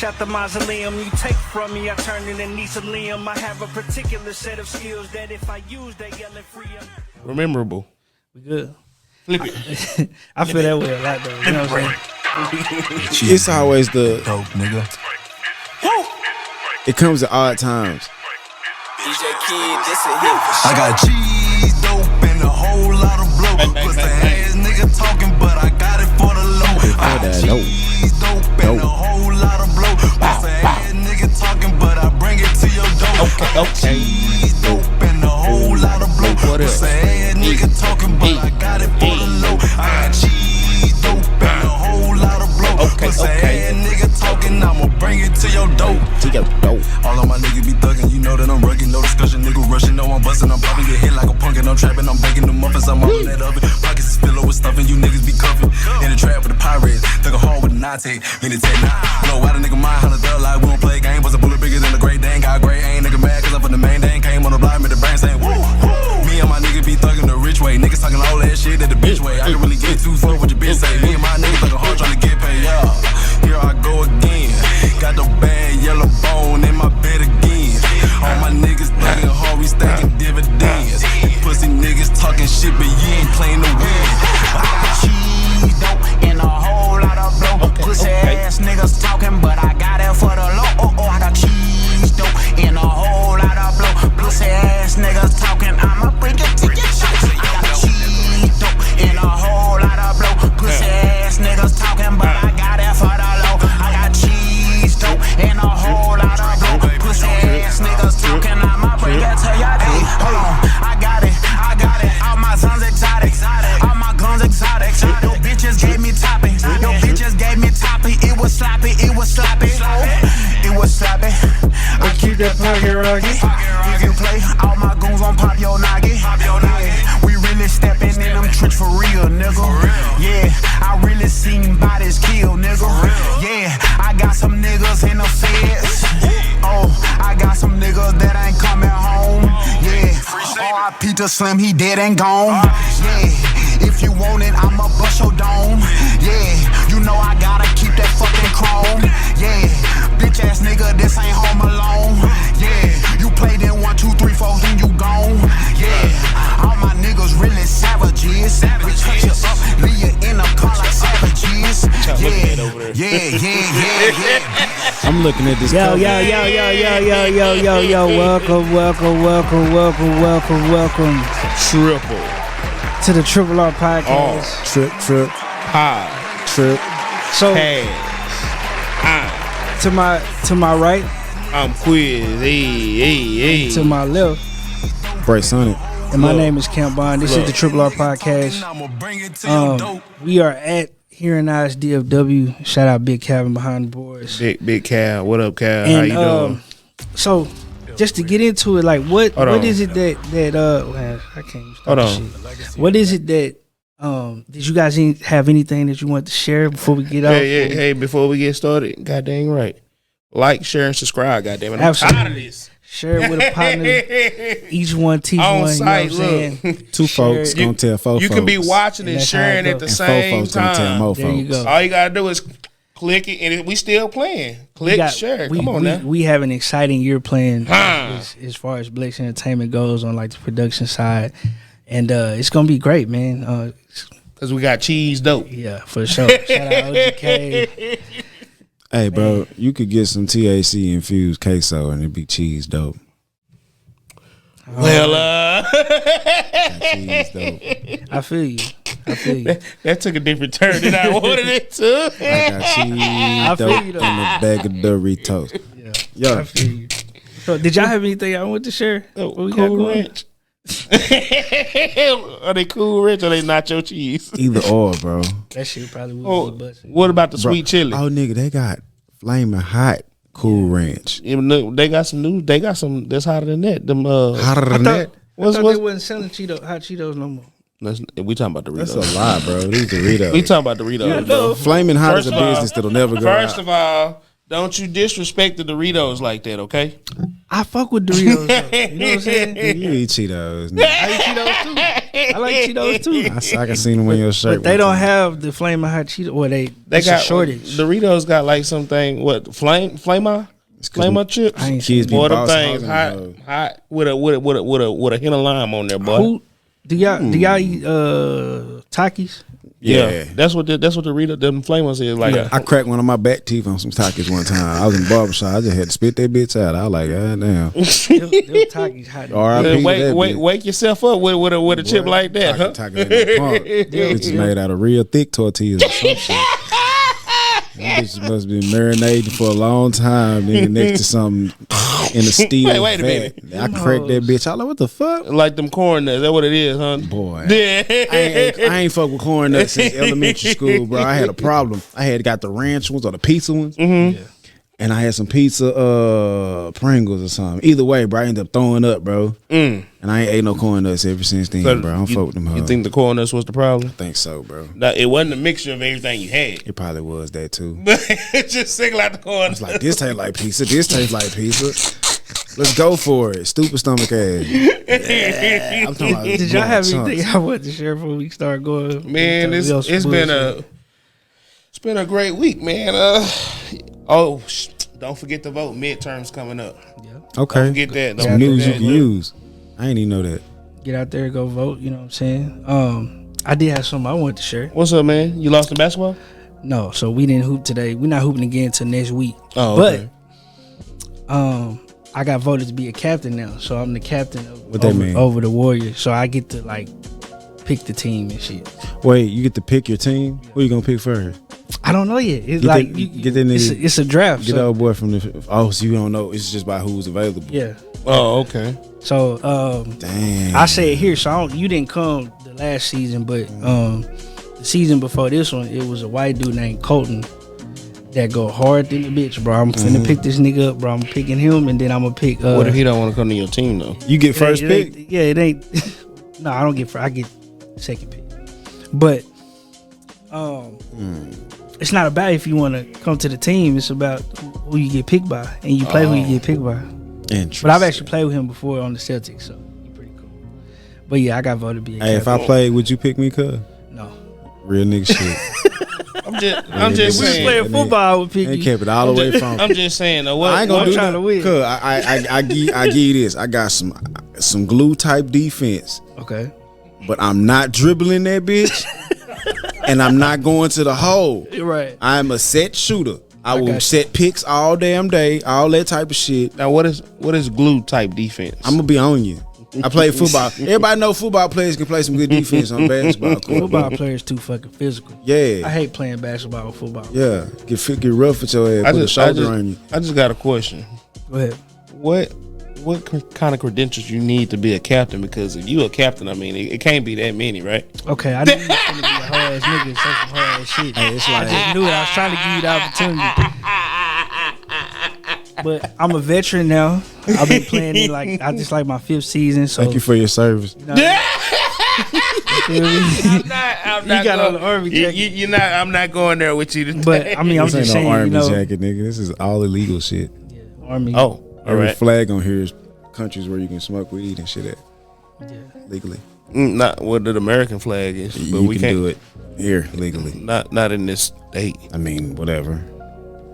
fresh out the mausoleum. You take from me, I turn it into Liam. I have a particular set of skills that if I use, they yell and free 'em. Rememberable. We good. Flip it. I feel that way a lot though. You know what I'm saying? It's always the dope, nigga. It comes at odd times. I got cheese, dope, and a whole lot of blow. Pussy ass nigga talking, but I got it for the low. I got cheese, dope, and a whole lot of blow. Pussy ass nigga talking, but I bring it to your door. Okay. Cheese, dope, and a whole lot of blow. Pussy ass nigga talking, but I got it for the low. I got cheese, dope, and a whole lot of blow. Pussy ass nigga talking, I'ma bring it to your door. All of my niggas be thuggin', you know that I'm rugged, no discussion, nigga rushing, no I'm bustin', I'm poppin', get hit like a punk and I'm trappin', I'm baking the muffins, I'm on that oven, pockets is fill over stuffin', you niggas be cuffin', in the trap with the pirates, thug a hard with the Nazi, mean to take no, why the nigga mind, how the thug like, we don't play a game, bust a bullet bigger than the great dang, got great aim, nigga mad, cause I put the main dang, came on the block, made the brain saying, woo, woo, me and my nigga be thuggin' the rich way, niggas talkin' all that shit that the bitch way, I can really get too far what your bitch say, me and my niggas thuggin' hard tryna get paid, yeah, here I go again, got the bad yellow bone in my bed again. All my niggas thuggin' hard, we stacking dividends. Pussy niggas talking shit, but you ain't playing to win. I got cheese, dope, and a whole lot of blow. Pussy ass niggas talking, but I got it for the low. I got cheese, dope, and a whole lot of blow. Pussy ass niggas talking, I'ma bring it to your show. I got cheese, dope, and a whole lot of blow. Pussy ass niggas talking, but I got it for the low. I got cheese, dope, and a whole lot of blow. Pussy ass niggas talking, I'ma bring it to your day. Hold on, I got it. All my sons exotic, all my guns exotic. Yo bitches gave me topping, It was sloppy, it was sloppy. I keep that pocket rocket. If you play, all my goons on pop your noggin. We really stepping in them trench for real, nigga. Yeah, I really seen bodies kill, nigga. Yeah, I got some niggas in the feds. Oh, I got some niggas that ain't coming home. Yeah, R.I.P. to Slim, he dead and gone. Yeah, if you want it, I'ma bust your dome. Yeah, you know I gotta keep that fucking chrome. Yeah, bitch ass nigga, this ain't Home Alone. Yeah, you played in 1, 2, 3, 4, then you gone. Yeah, all my niggas really savages. We touch you up, leave you in a car like savages. Yeah. I'm looking at this. Yo. Welcome. Triple. To the Triple R podcast. Trip. High. Trip. So to my right, I'm Kwizz. Hey. to my left, Bray Sonic. and my name is Campbond. This is the Triple R podcast. We are at here in ISDFW. Shout out Big Calvin behind the boards. Big Cal. What up, Cal? And, how you doing? So just to get into it, like what is it that I can't even start this shit. What is it that did you guys have anything that you want to share before we get out? Hey, before we get started, god dang right. Like, share, and subscribe, goddamn it. I'm tired of this. Share it with a partner. Each one teach on one. site, you know what I'm saying? Two folks gonna tell four folks. You can be watching and sharing at the and same four folks gonna tell time. more There you folks. go. All you gotta do is click it, and we still playing. Click, share. Come on now. We have an exciting year planned as far as Blexx Entertainment goes on like the production side, and it's gonna be great, man. Cause we got cheese dope. Yeah, for sure. Shout out OGK. Hey, bro, you could get some THC infused queso and it'd be cheese dope. Well, Cheese dope. I feel you. that took a different turn than I wanted it to. I got cheese feel dope you, in though. a bag of Doritos. Yeah, I Yo, feel you. So, did y'all have anything I want to share? What we got Cool going? Ranch. Are they Cool Ranch or they nacho cheese? either or, bro. That shit probably would be busting. What about the Bro, sweet chili? Oh, nigga, they got flaming hot Cool Ranch. Even though they got some new. They got some that's hotter than that. Them Hotter than that? I thought they wasn't selling hot Cheetos no more. we talking about Doritos. That's a lie, bro. These Doritos. We talking about Doritos. Bro. Flaming hot First is a of all- business that'll never go First out. of all, don't you disrespect the Doritos like that, okay? I fuck with Doritos, though. You know what I'm saying? You eat Cheetos. Nigga. I eat Cheetos too. I like Cheetos too. I can see them on your shirt. But they don't have the Flamin' Hot Cheetos. Or they got a shortage. Doritos got like something. What Flama chip? Kids be boy, them boss things hot with a hint of lime on there, boy. Do y'all eat Takis? Yeah, that's what the Dorito them flamers is like. I cracked one of my back teeth on some Takis one time. I was in the barbershop. I just had to spit that bitch out. I was like, God damn. Them Takis hot. Wake yourself up with a chip like that. Takis It's made out of real thick tortillas or some shit. That bitch must be marinating for a long time, nigga, next to something in a steel wait a minute. I cracked that bitch. I like, what the fuck? Like them corn nuts. That what it is, huh? Boy. I ain't fuck with corn nuts since elementary school, bro. I had a problem. I had got the ranch ones or the pizza ones. Mm-hmm. Yeah. And I had some pizza Pringles or something. Either way, bro, I ended up throwing up, bro. And I ain't ate no corn nuts ever since then, bro. I don't fuck with them. You think the corn nuts was the problem? I think so, bro. It wasn't a mixture of everything you had. It probably was that too. Just single out the corn. It's like, this tastes like pizza. This tastes like pizza. Let's go for it. Stupid stomach ass. Yeah, I'm talking about Did y'all have anything I wanted to share before we start going? Man, it's been a great week, man. Don't forget to vote. Midterms coming up. Yeah. Okay. Don't forget that. Some news you can use. I ain't even know that. Get out there and go vote. You know what I'm saying? I did have something I wanted to share. What's up, man? You lost in basketball? No. So we didn't hoop today. We're not hooping again until next week. Oh, okay. But I got voted to be a captain now. So I'm the captain over the Warriors. So I get to like pick the team and shit. Wait, you get to pick your team? Who you gonna pick first? I don't know yet. It's it's a draft. Get that old boy from the. Oh, so you don't know? It's just by who's available. Yeah. Oh, okay. So, damn. I say it here. So you didn't come the last season, but the season before this one, it was a white dude named Colton that go hard than the bitch, bro. I'm finna pick this nigga up, bro. I'm picking him, and then I'm gonna pick. What if he don't want to come to your team though? You get first pick. It ain't. No, I don't get first. I get second pick. But it's not about if you want to come to the team. It's about who you get picked by, and you play who you get picked by. Interesting. But I've actually played with him before on the Celtics, so he's pretty cool. But yeah, I got voted to be a captain. If I played, would you pick me, cuz? No. Real nigga shit. I'm just saying. We playing football, I would pick you. Kept it all the way from. I'm just saying. I ain't gonna do trying to win. Cuz I give you this. I got some glue type defense. Okay. But I'm not dribbling that bitch. And I'm not going to the hole. You're right. I'm a set shooter. I will set picks all damn day, all that type of shit. Now, what is glue type defense? I'm gonna be on you. I play football. Everybody know football players can play some good defense on basketball court. Football players too fucking physical. Yeah. I hate playing basketball or football. Yeah. Get rough with your ass. Put a shoulder on you. I just got a question. Go ahead. What kind of credentials you need to be a captain? Because if you a captain, I mean, it can't be that many, right? Okay, I didn't want to be a hard ass nigga and say some hard ass shit. Hey, it's like, I just knew it. I was trying to give you the opportunity. But I'm a veteran now. I've been playing in I just like my 5th season. So thank you for your service. You know, I'm not. You got on the Army jacket. You're not. I'm not going there with you today. But I mean, I'm just saying, Army jacket, nigga. This is all illegal shit. Yeah, Army. Oh. Every flag on here is countries where you can smoke weed and shit at. Yeah. Legally. Not what the American flag is, but we can do it here legally. Not in this state. I mean, whatever.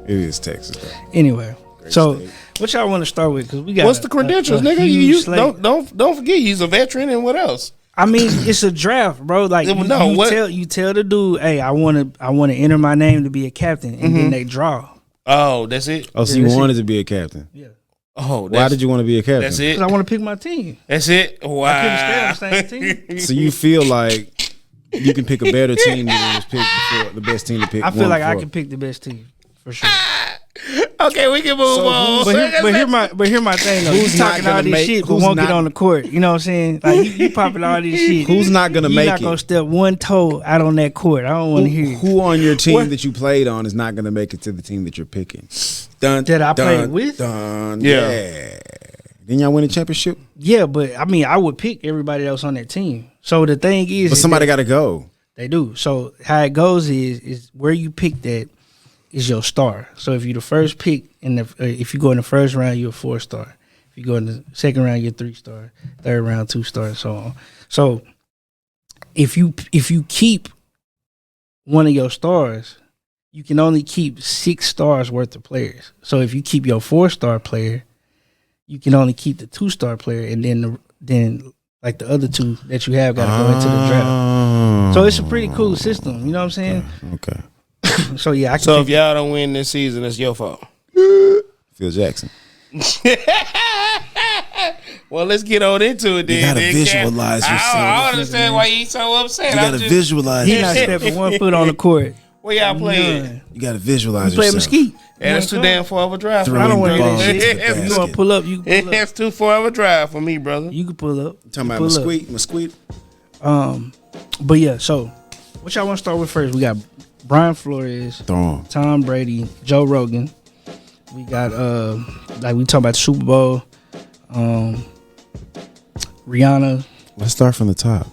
It is Texas though. Anyway, great so state. What y'all want to start with? Because we got what's the credentials, nigga? Don't forget he's a veteran and what else? I mean, it's a draft, bro. Like you tell the dude, hey, I want to enter my name to be a captain, and then they draw. Oh, that's it. Oh, so you wanted to be a captain? Yeah. Oh, why did you want to be a captain? That's it. Because I want to pick my team. That's it. Wow. I couldn't stay on the same team. So you feel like you can pick a better team than was picked before, the best team to pick. I feel like I can pick the best team for sure. Okay, we can move on. But hear my thing though. Who's talking all this shit, but won't get on the court? You know what I'm saying? Like you popping all this shit. Who's not gonna make it? You're not gonna step one toe out on that court. I don't want to hear it. Who on your team that you played on is not gonna make it to the team that you're picking? That I played with? Yeah. Didn't y'all win a championship? Yeah, but I mean, I would pick everybody else on that team. So the thing is, but somebody got to go. They do. So how it goes is where you pick that is your star. So if you're the first pick if you go in the first round, you're a 4-star. If you go in the second round, you're a 3-star. Third round, 2-star, and so on. So if you keep one of your stars, you can only keep 6 stars worth of players. So if you keep your 4-star player, you can only keep the 2-star player, and then like the other 2 that you have got to go into the draft. So it's a pretty cool system. You know what I'm saying? Okay. So yeah, I can. So if y'all don't win this season, it's your fault. Phil Jackson. Well, let's get on into it then. You gotta visualize yourself. I understand why you so upset. You gotta visualize He not yourself. stepping 1 foot on the court. Where y'all playing? You gotta visualize You play yourself. Mesquite. And it's too damn far of a drive. Throwing I don't want to balls hear into that the shit. If you basket. want to pull up, you can pull It's up. too far of a drive for me, brother. You can pull up. Talking about Pull up. Mesquite. But yeah, so what y'all want to start with first? We got Brian Flores, Throw him. Tom Brady, Joe Rogan. We got like we talk about the Super Bowl, Rihanna. Let's start from the top,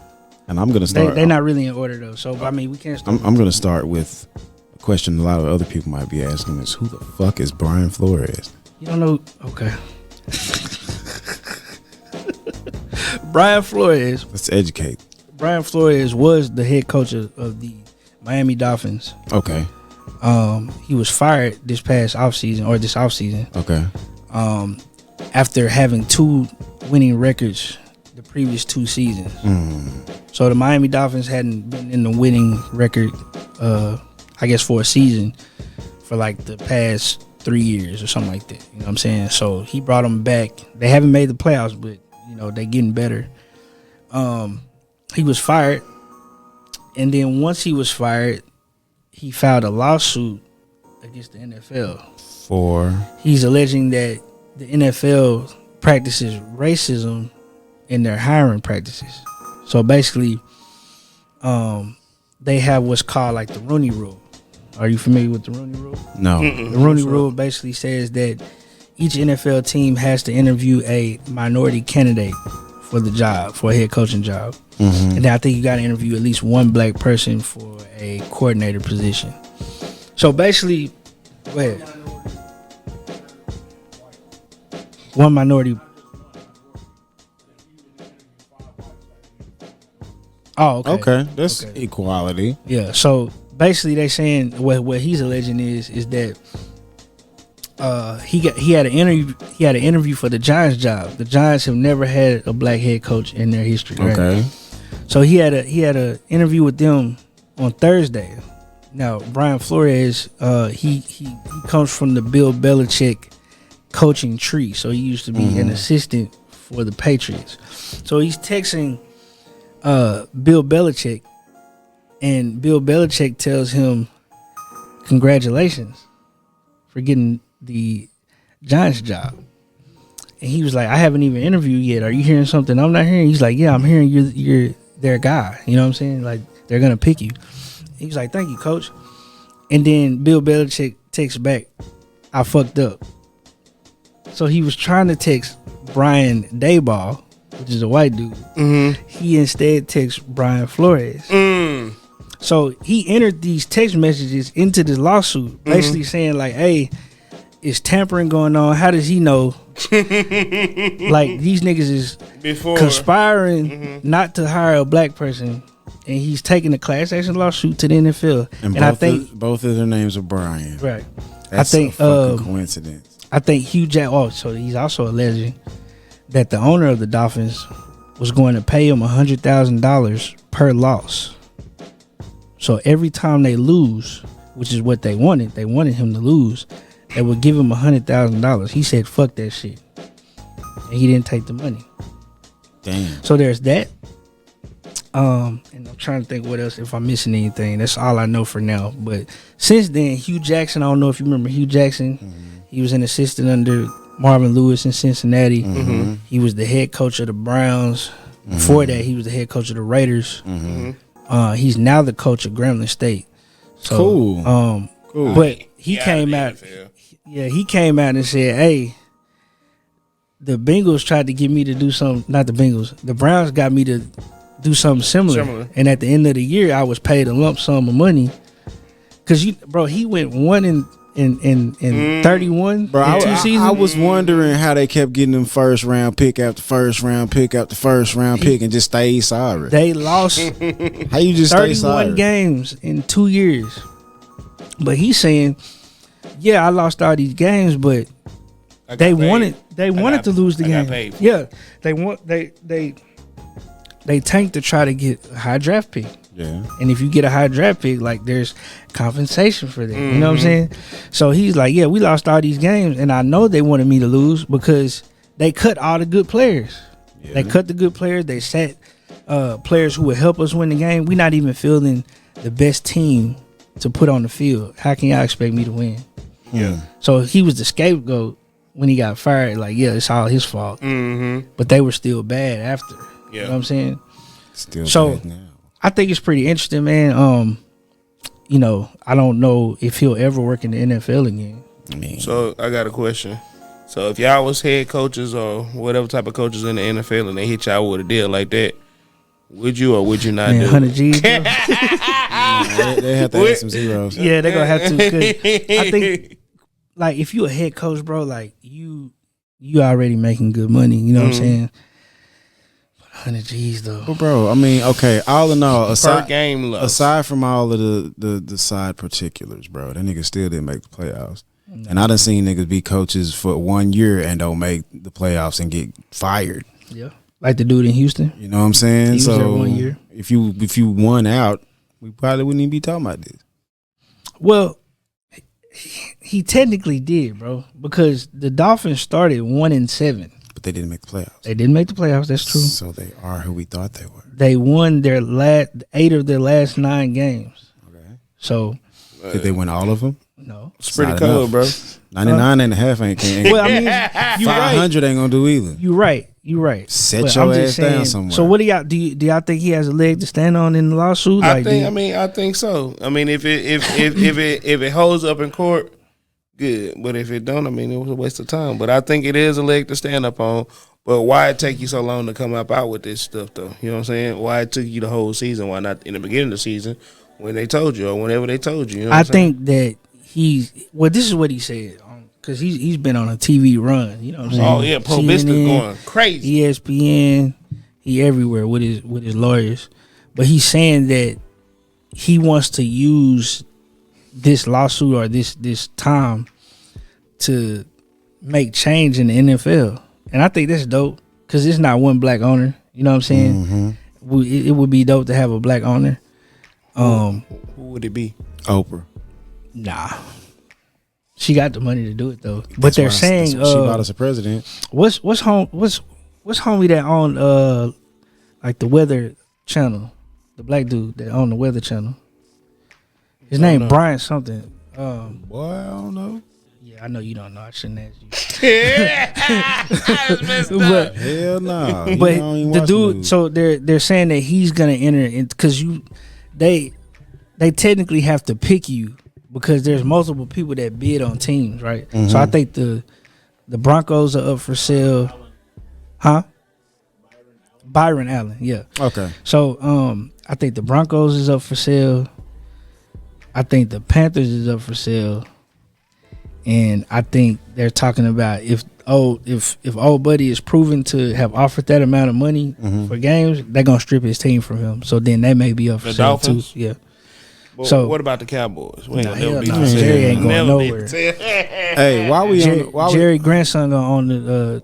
and I'm gonna start. They're not really in order though, so I mean we can't start. I'm gonna start with a question a lot of other people might be asking: is who the fuck is Brian Flores? You don't know? Okay. Brian Flores. Let's educate. Brian Flores was the head coach of the Miami Dolphins. Okay. He was fired this offseason. Okay. After having 2 winning records the previous 2 seasons. So the Miami Dolphins hadn't been in the winning record, I guess, for a season for like the past 3 years or something like that. You know what I'm saying? So he brought them back. They haven't made the playoffs, but you know they getting better. He was fired, and then once he was fired, he filed a lawsuit against the NFL. He's alleging that the NFL practices racism in their hiring practices. So basically, they have what's called like the Rooney Rule. Are you familiar with the Rooney Rule? No. The Rooney Rule basically says that each NFL team has to interview a minority candidate for the job, for a head coaching job. And then I think you got to interview at least 1 black person for a coordinator position. So basically, go ahead. 1 minority. Oh, okay. Okay. That's equality. Yeah. So basically, they saying what he's alleging is that he had an interview for the Giants job. The Giants have never had a black head coach in their history. Right? Okay. So he had a interview with them on Thursday. Now Brian Flores, he comes from the Bill Belichick coaching tree. So he used to be an assistant for the Patriots. So he's texting Bill Belichick, and Bill Belichick tells him, "Congratulations for getting the Giants job." And he was like, "I haven't even interviewed yet. Are you hearing something I'm not hearing?" He's like, "Yeah, I'm hearing you're their guy. You know what I'm saying? Like they're gonna pick you." He was like, "Thank you, coach." And then Bill Belichick texts back, "I fucked up." So he was trying to text Brian Daboll, which is a white dude. He instead texts Brian Flores. So he entered these text messages into this lawsuit, basically saying like, "Hey, is tampering going on? How does he know?" Like these niggas is conspiring not to hire a black person, and he's taking a class action lawsuit to the NFL. And I think both of their names are Brian. right. That's I think a fucking coincidence. I think Hugh Jackson. Oh, so he's also alleging that the owner of the Dolphins was going to pay him $100,000 per loss. So every time they lose, which is what they wanted him to lose, they would give him $100,000. He said, "Fuck that shit," and he didn't take the money. Damn. So there's that. And I'm trying to think what else, if I'm missing anything. That's all I know for now. But since then, Hugh Jackson, I don't know if you remember Hugh Jackson. He was an assistant under Marvin Lewis in Cincinnati. He was the head coach of the Browns. Before that, he was the head coach of the Raiders. He's now the coach of Grambling State. So, Cool. Cool. But he came out. Yeah, he came out and said, "Hey, the Bengals tried to get me to do something." Not the Bengals. The Browns got me to do something similar. And at the end of the year, I was paid a lump sum of money. Cause he went in 31 Bro, in 2 seasons. I was wondering how they kept getting them first round pick after first round pick after first round pick and just stayed sorry. They lost How you just stay 31 sorry? games in 2 years. But he's saying, yeah, I lost all these games, but they wanted to lose the game. Yeah, they tanked to try to get a high draft pick. Yeah. And if you get a high draft pick, like there's compensation for that. You know what I'm saying? So he's like, yeah, we lost all these games, and I know they wanted me to lose because they cut all the good players. Yeah. They cut the good players. They sat players who would help us win the game. We're not even fielding the best team to put on the field. How can y'all expect me to win? Yeah. So he was the scapegoat when he got fired. Like, yeah, it's all his fault. Mm-hmm. But they were still bad after. Yeah. You know what I'm saying? Still so bad now. I think it's pretty interesting, man. You know, I don't know if he'll ever work in the NFL again. So I got a question. So if y'all was head coaches or whatever type of coaches in the NFL and they hit y'all with a deal like that, would you or would you not do it? 100 G's. They have to add some zeros. Yeah, they're gonna have to. 'Cause I think, like, if you a head coach, bro, like you already making good money. You know what I'm saying? 100 G's though. But bro, I mean, okay, all in all, Per game low. aside from all of the side particulars, bro, that nigga still didn't make the playoffs. And I done seen niggas be coaches for 1 year and don't make the playoffs and get fired. Yeah, like the dude in Houston. You know what I'm saying? He was so there 1 year. if you won out, we probably wouldn't even be talking about this. Well, he technically did, bro, because the Dolphins started 1-7. But they didn't make the playoffs. They didn't make the playoffs. That's true. So they are who we thought they were. They won their 8 of their last 9 games. Okay. So Did they win all of them? no. It's pretty not cool, enough. bro. 99 and a half ain't Well, I mean, you're right. 500 ain't gonna do either. You're right. You're right. Set But your I'm just ass down saying, somewhere. So what do y'all do? Y'all think he has a leg to stand on in the lawsuit? I Like, think so. I mean, if it holds up in court, good. But if it don't, I mean, it was a waste of time. But I think it is a leg to stand up on. But why it take you so long to come up out with this stuff, though? You know what I'm saying? Why it took you the whole season? Why not in the beginning of the season when they told you or whenever they told you? You know what I I'm saying? think that this is what he said because he's been on a TV run. You know what I'm saying? Oh yeah, Probista CNN, going crazy. ESPN, he everywhere with his lawyers, but he's saying that he wants to use this lawsuit or this time to make change in the NFL, and I think that's dope because it's not one black owner. You know what I'm saying? Mm-hmm. It would be dope to have a black owner. Who would it be? Oprah. Nah. She got the money to do it though. But they're saying that's what she bought us a president. what's homie that on like the weather channel? The black dude that on the weather channel. His name Brian something. Boy, I don't know. Yeah, I know you don't know. I shouldn't ask you. But Hell no. the dude, so they're saying that he's gonna enter in because they technically have to pick you because there's multiple people that bid on teams, right? Mm-hmm. So I think the Broncos are up for sale. Huh? Byron Allen, yeah. Okay. So I think the Broncos is up for sale. I think the Panthers is up for sale. And I think they're talking about if old buddy is proven to have offered that amount of money for games, they're gonna strip his team from him. So then they may be up for The sale Dolphins? too. Yeah. Well, So- what about the Cowboys? We ain't Nah, gonna never hell be nah. for sale. Jerry ain't going Never be nowhere. for sale. Hey, Jerry grandson gonna own the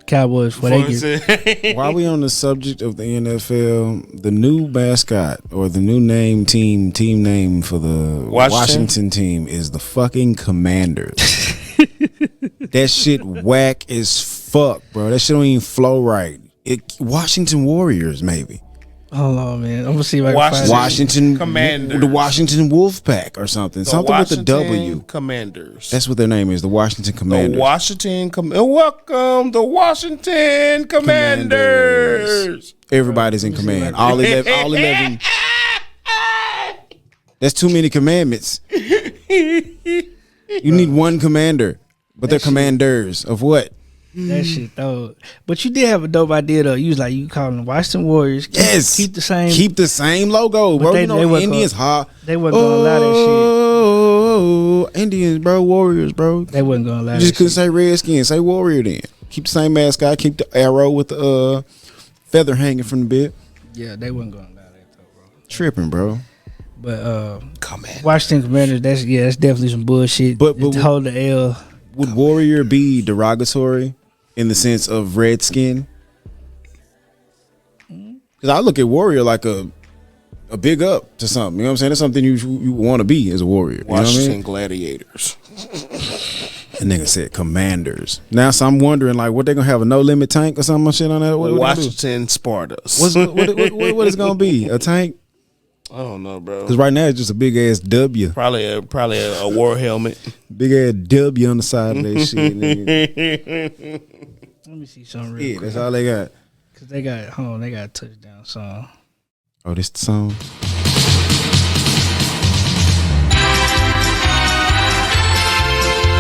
Cowboys for they get. while we on the subject of the NFL, the new mascot or the new team name for the Washington team is the fucking Commanders. That shit whack as fuck, bro. That shit don't even flow right. Washington Warriors, maybe. Hold on, man. I'm gonna see if I can find it. Washington Commanders. the Washington Wolfpack or something. Something with a W. Commanders. That's what their name is, the Washington Commanders. Welcome, the Washington Commanders. Everybody's in command. All 11. That's too many commandments. You need one commander, but they're commanders of what? That shit though. But you did have a dope idea though. You was like, you call them Washington Warriors. Keep the same. Keep the same logo, But bro. they You know wasn't Indians hot. They wasn't gonna allow that shit. bro. Indians, bro. Warriors, bro. They wasn't gonna allow You just that couldn't shit. say Redskins. Say Warrior then. Keep the same mascot. Keep the arrow with the feather hanging from the bit. Yeah, they wasn't gonna allow that though, bro. Tripping, bro. But Commanders. Washington Commanders, that's definitely some bullshit. But to hold the L. Would Warrior be derogatory in the sense of Redskin? Because I look at Warrior like a big up to something. You know what I'm saying? That's something you want to be as a Warrior. You know what I Washington mean? Gladiators. That nigga said Commanders. Now, so I'm wondering, like, what they gonna have, a no limit tank or something shit on that? What they do? Washington Spartas. What is gonna be? A tank? I don't know, bro. Because right now it's just a big ass W. Probably a war helmet. Big ass W on the side of that shit. Nigga. Let me see something real Yeah, quick. that's all they got. Cause they got they got a touchdown song. Oh, this the song?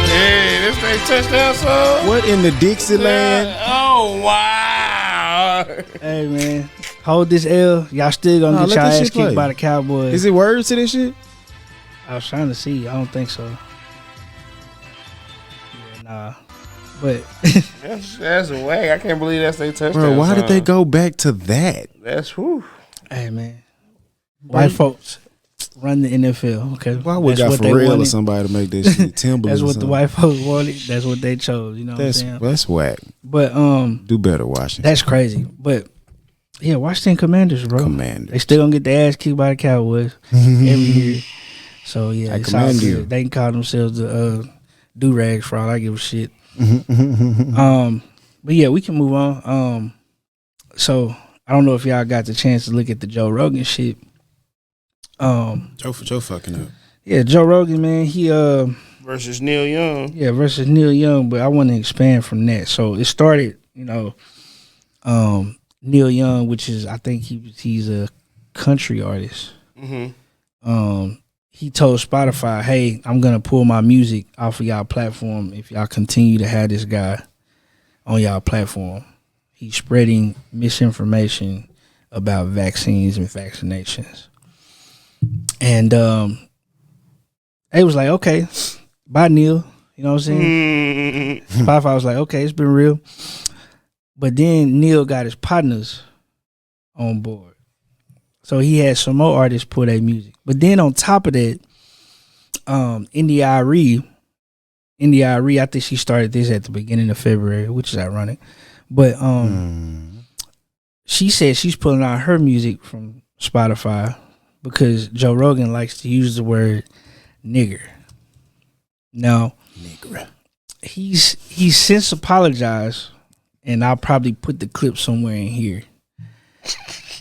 Hey, this they touchdown song. What in the Dixieland? Oh wow! Hey man, hold this L. Y'all still gonna Nah, get let y'all this ass shit play. kicked by the Cowboys. Is it words to this shit? I was trying to see. I don't think so. Yeah, nah. But That's a way. I can't believe that's they touchdown. Bro, why did they song. go back to that? That's whew. hey man, white folks run the NFL. Okay, Why would That's got what they Pharrell or wanted. somebody to make that shit? Timberland That's or what the something. white folks wanted. That's what they chose. You know what I'm saying? That's whack. But Do better, Washington. that's crazy. But yeah, Washington Commanders, bro. Commanders. They still gonna get their ass kicked by the Cowboys every year. So yeah, I it's all commend good. you. They can call themselves the do rags for all I give a shit. But yeah, we can move on. So I don't know if y'all got the chance to look at the Joe Rogan shit. Joe fucking up. Yeah, Joe Rogan, man, he Versus Neil Young. yeah, versus Neil Young, but I want to expand from that. So it started, Neil Young, which is I think he's a country artist. Mm-hmm. He told Spotify, "Hey, I'm gonna pull my music off of y'all platform if y'all continue to have this guy on y'all platform. He's spreading misinformation about vaccines and vaccinations." And they was like, "Okay, bye, Neil." You know what I'm saying? Spotify was like, "Okay, it's been real." But then Neil got his partners on board. So he had some more artists pull their music. But then on top of that, India.Arie, I think she started this at the beginning of February, which is ironic. But she said she's pulling out her music from Spotify because Joe Rogan likes to use the word nigger. Now, he's since apologized, and I'll probably put the clip somewhere in here.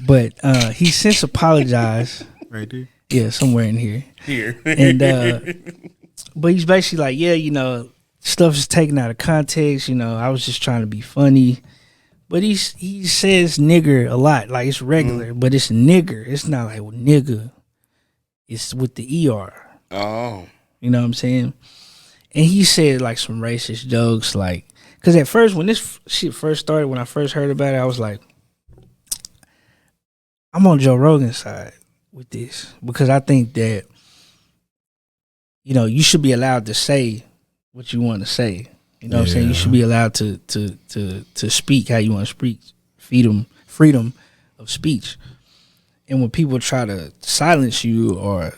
But he since apologized. Right there. Yeah, somewhere in here. Here. And but he's basically like, yeah, stuff is taken out of context. I was just trying to be funny. But he says nigger a lot, like it's regular, but it's nigger. It's not like nigga. It's with the ER. Oh. You know what I'm saying? And he said like some racist jokes, like, because at first when this shit first started, when I first heard about it, I was like, I'm on Joe Rogan's side with this because I think that you should be allowed to say what you want to say. You know what I'm saying? You should be allowed to speak how you want to speak. Freedom of speech. And when people try to silence you or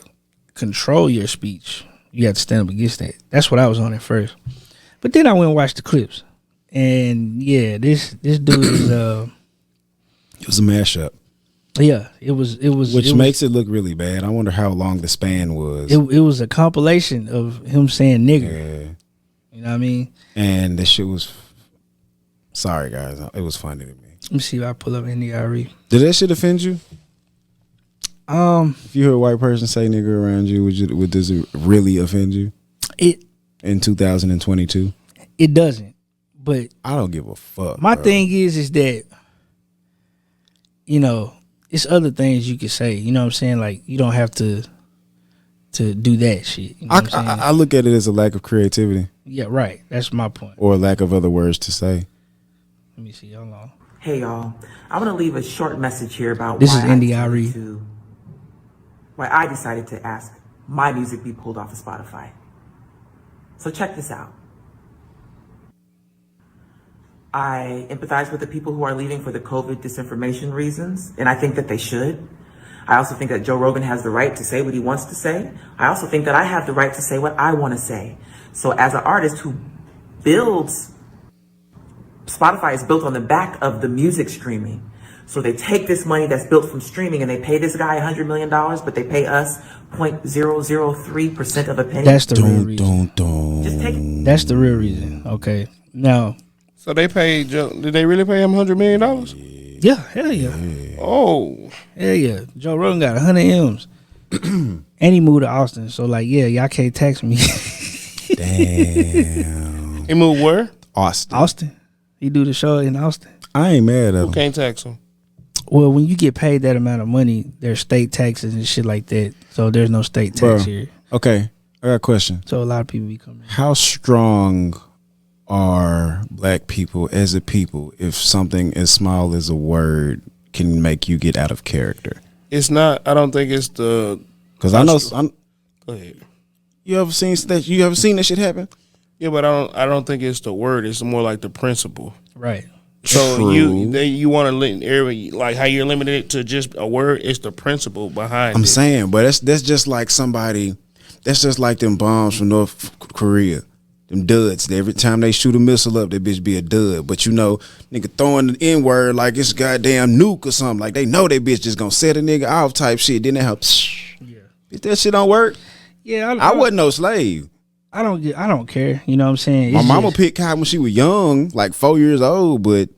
control your speech, you have to stand up against that. That's what I was on at first. But then I went and watched the clips. And yeah, this dude is It was a mashup. yeah, it was Which makes it look really bad. I wonder how long the span was. it was a compilation of him saying nigger. Yeah. You know what I mean? And this shit was, sorry guys, it was funny to me. Let me see if I pull up India.Arie. Did that shit offend you? If you heard a white person say nigga around you, would this really offend you? It In 2022? it doesn't. But I don't give a fuck. my bro. thing is that it's other things you could say. You know what I'm saying? Like you don't have to do that shit. You know what I'm saying? I look at it as a lack of creativity Yeah, right. That's my point. or a lack of other words to say. Let me see. Hold on. Hey y'all, I want to leave a short message here about This why is I India.Arie. decided why I decided to ask my music be pulled off of Spotify. So check this out. I empathize with the people who are leaving for the COVID disinformation reasons, and I think that they should. I also think that Joe Rogan has the right to say what he wants to say. I also think that I have the right to say what I want to say. So as an artist who builds, Spotify is built on the back of the music streaming. So they take this money that's built from streaming and they pay this guy $100 million, but they pay us 0.003% of a penny. That's the real reason. Just take it. That's the real reason. Okay. Now. So they paid Joe. Did they really pay him $100 million? Yeah, hell yeah. Oh. Hell yeah. Joe Rogan got 100 M's. And he moved to Austin. So, like, yeah, y'all can't tax me. Damn. He moved where? Austin. He do the show in Austin. I ain't mad at him. Who can't tax him? Well, when you get paid that amount of money, there's state taxes and shit like that. So there's no state tax here. Okay, I got a question. So a lot of people be coming. How strong are black people as a people if something as small as a word can make you get out of character? It's not. I don't think it's the. Because I know. Go ahead. You ever seen that? You ever seen that shit happen? Yeah, but I don't think it's the word. It's more like the principle. Right. So True. you want to like how you're limited it to just a word. It's the principle behind it. I'm saying, but that's just like somebody. That's just like them bombs from North Korea. Them duds. Every time they shoot a missile up, that bitch be a dud. But you know, nigga throwing the N word like it's a goddamn nuke or something. Like they know that bitch just gonna set a nigga off type shit. Then they have, if that shit don't work, Yeah, I wasn't no slave. I don't care. You know what I'm saying? My It's mama just- picked cotton when she was young, like 4 years old. But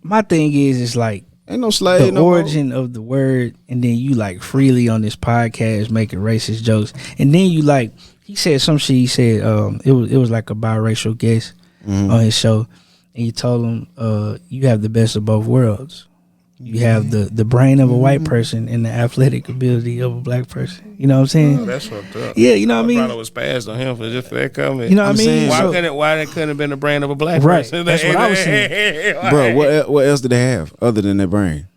my thing is, it's like ain't no slave. the no origin of the word, and then you like freely on this podcast making racist jokes, and then you like he said some shit. He said it was like a biracial guest on his show, and you told him you have the best of both worlds. You have the brain of a white person and the athletic ability of a black person. You know what I'm saying? Oh, that's fucked up. Yeah, you know what I mean? Probably was passed on him for just for that comment. You know what I mean? Why So- why it couldn't have been the brain of a black Right. person? That's what I was saying. Bro, what else did they have other than their brain?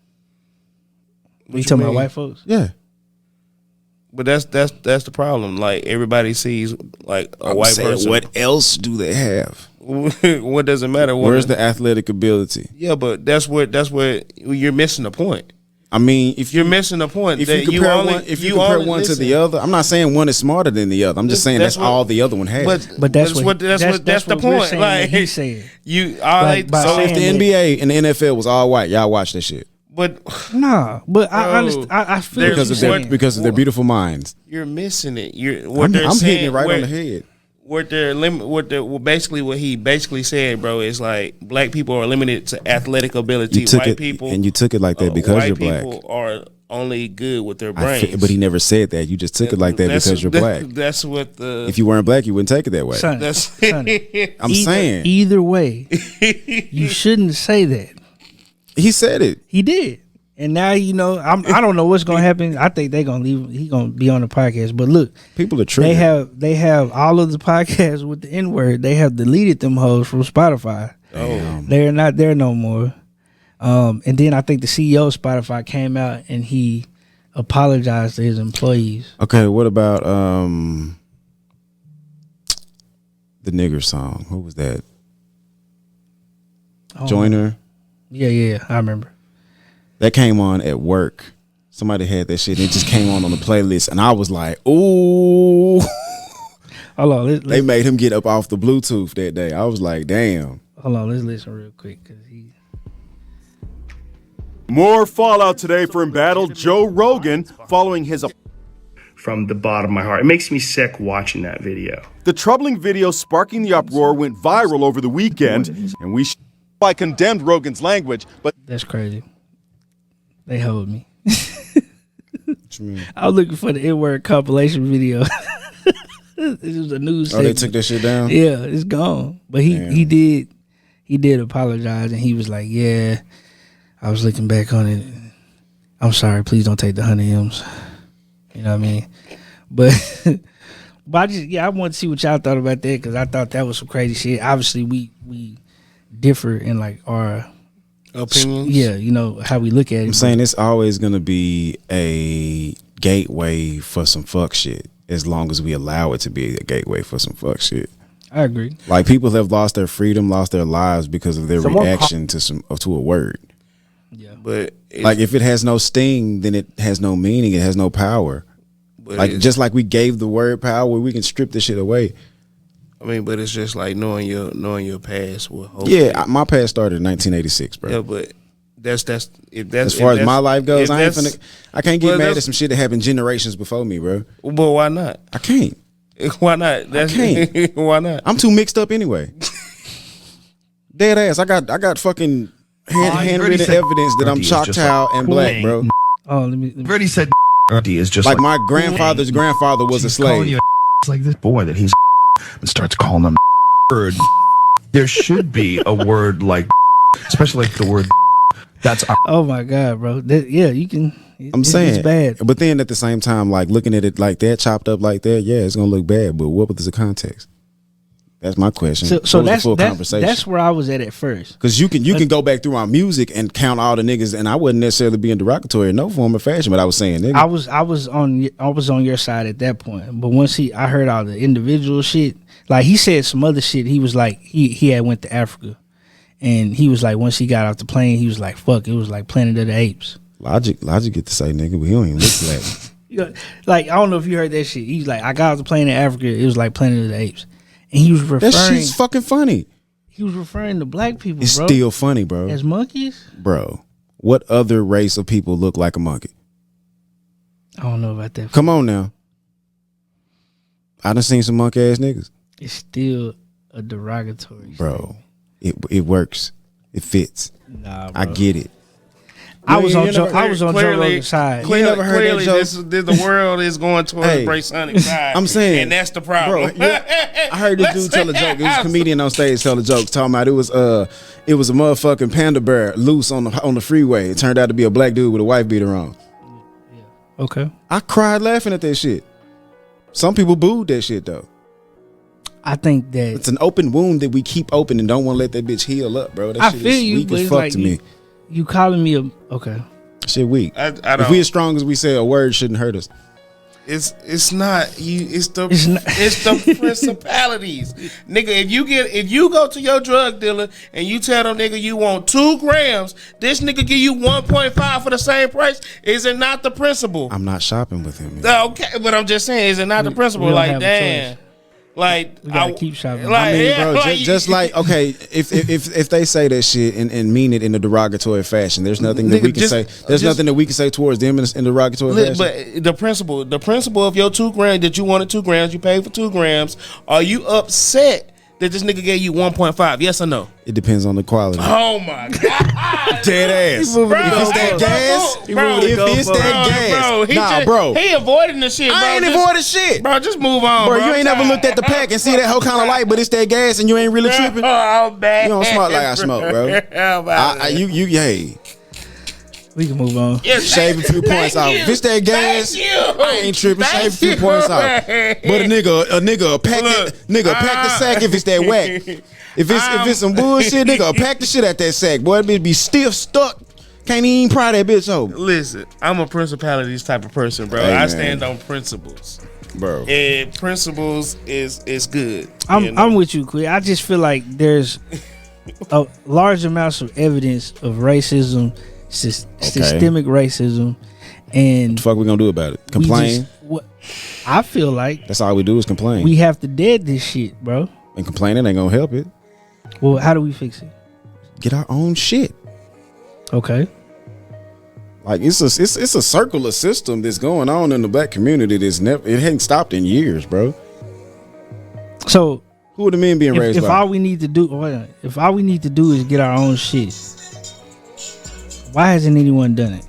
you talking about white folks? Yeah. But that's the problem. Like everybody sees like a white person. What else do they have? What does it matter? What Where's the athletic ability? Yeah, but that's what you're missing the point. I mean, if You're missing the point. if that you compare only, one, if you compare only one to listen. the other, I'm not saying one is smarter than the other. I'm just saying that's what- all the other one has. But that's the what we're point. saying that He's saying. You all Like, by so if the saying that- NBA and the NFL was all white, y'all watch that shit but Nah, but I Bro, understand. I feel what because you're of their saying. because of their beautiful minds. you're missing it. I'm hitting it right on the head. What they're basically what he basically said, bro, is like black people are limited to athletic ability. You took White it people and you took it like that because white you're black. people are only good with their brains. But he never said that. You just took it like that because you're black. That's what the. If you weren't black, you wouldn't take it that way. Son, That's I'm saying either way, you shouldn't say that. he said it. He did, and now you know. I don't know what's gonna happen. I think they're gonna leave. He gonna be on the podcast. But look, People are triggered. they have all of the podcasts with the N word. They have deleted them hoes from Spotify. Damn. They're not there no more. And then I think the CEO of Spotify came out and he apologized to his employees. Okay, what about the nigger song? Who was that? Oh, Joyner. Yeah, I remember. That came on at work. Somebody had that shit. And it just came on the playlist, and I was like, "Ooh!" Hold on, They made him get up off the Bluetooth that day. I was like, "Damn." let's listen real quick because he. More fallout today for embattled Joe Rogan following his. From the bottom of my heart. It makes me sick watching that video. The troubling video sparking the uproar went viral over the weekend, and I condemned Rogan's language, but That's crazy. They hold me. I was looking for the N-word compilation video. This was a news. Oh, they segment. took that shit down. Yeah, it's gone. But he did apologize, and he was like, "Yeah, I was looking back on it. I'm sorry. Please don't take the 100 M's." You know what I mean? But I want to see what y'all thought about that because I thought that was some crazy shit. Obviously, we differ in like our opinions. yeah, you know how we look at it. I'm saying it's always gonna be a gateway for some fuck shit. as long as we allow it to be a gateway for some fuck shit. I agree. Like people have lost their freedom, lost their lives because of their reaction to a word. Yeah, But like if it has no sting, then it has no meaning. It has no power. Like just like we gave the word power, we can strip this shit away. I mean, but it's just like knowing your past will hope. Yeah, my past started in 1986, bro. Yeah, but that's as far as my life goes, I can't get mad at some shit that happened generations before me, bro. But why not? I can't. Why not? I can't. Why not? I'm too mixed up anyway. Dead ass. I got fucking handwritten evidence that I'm Choctaw and black, bro. Oh, let me. I've already said is just like my grandfather's grandfather was a slave. It's like this boy that he's and starts calling them word. There should be a word like, especially like the word. That's oh my god, bro. Yeah, you can. I'm saying it's bad, but then at the same time, like looking at it like that, chopped up like that, yeah, it's gonna look bad. But what was the context? That's my question. So that's where I was at first. Because you can go back through our music and count all the niggas, and I wasn't necessarily being derogatory in no form or fashion, but I was saying nigga. I was on your side at that point. But once I heard all the individual shit, like he said some other shit. He was like he had went to Africa, and he was like once he got off the plane, he was like fuck, it was like Planet of the Apes. Logic get to say nigga, but he don't even look black. You know, like I don't know if you heard that shit. He's like I got off the plane in Africa, it was like Planet of the Apes. And he was referring. That shit's fucking funny. He was referring to black people. It's bro, still funny, bro. As monkeys, bro. What other race of people look like a monkey? I don't know about that. Come on now. I done seen some monkey ass niggas. It's still a derogatory, bro. It works. It fits. Nah, bro. I get it. I was on Joe Rogan's side. Clearly, the world is going towards Bray Sonic's side. I'm saying, and that's the problem. Bro, I heard this dude tell a joke. It was a comedian on stage tell a joke, talking about it was a motherfucking panda bear loose on the freeway. It turned out to be a black dude with a wife beater on. Yeah. Okay. I cried laughing at that shit. Some people booed that shit though. I think that it's an open wound that we keep open and don't want to let that bitch heal up, bro. That I shit feel is you, weak but as fuck like to me. You calling me a okay? Shit weak. I don't. If we as strong as we say, a word shouldn't hurt us. It's not you. It's the principalities, nigga. If you go to your drug dealer and you tell them nigga you want 2 grams, this nigga give you 1.5 for the same price. Is it not the principle? I'm not shopping with him. Okay, but I'm just saying, is it not the principle? Like damn. Like we gotta keep shopping. Like, I mean, bro, just like okay, if they say that shit and mean it in a derogatory fashion, there's nothing that we can say. There's nothing that we can say towards them in derogatory fashion. But the principle of your 2 grams that you wanted 2 grams, you paid for 2 grams. Are you upset that this nigga gave you 1.5? Yes or no? It depends on the quality. Oh my god, dead ass. Bro, if it's that gas, he avoiding the shit. Bro. I ain't avoiding shit, bro. Just move on, bro. You ain't never looked at the pack and see that whole kind of light, but it's that gas, and you ain't really tripping. Oh man, you don't smoke like I smoke, bro. Hey. We can move on. Yes, shave a few points off. If it's that gas, I ain't tripping. Shave a few points off. But a nigga pack the sack if it's that whack. If it's some bullshit, nigga, pack the shit at that sack. Boy, that bitch be stiff stuck. Can't even pry that bitch over. Listen, I'm a principalities type of person, bro. I stand on principles, bro. And principles is good. I'm with you, Kwizz. I just feel like there's a large amounts of evidence of racism. Systemic racism, and what the fuck we gonna do about it? Complain? I feel like that's all we do is complain. We have to dead this shit, bro. And complaining ain't gonna help it. Well, how do we fix it? Get our own shit. Okay. Like it's a circular system that's going on in the black community. It hadn't stopped in years, bro. So who are the men being raised by? If all we need to do is get our own shit. Why hasn't anyone done it?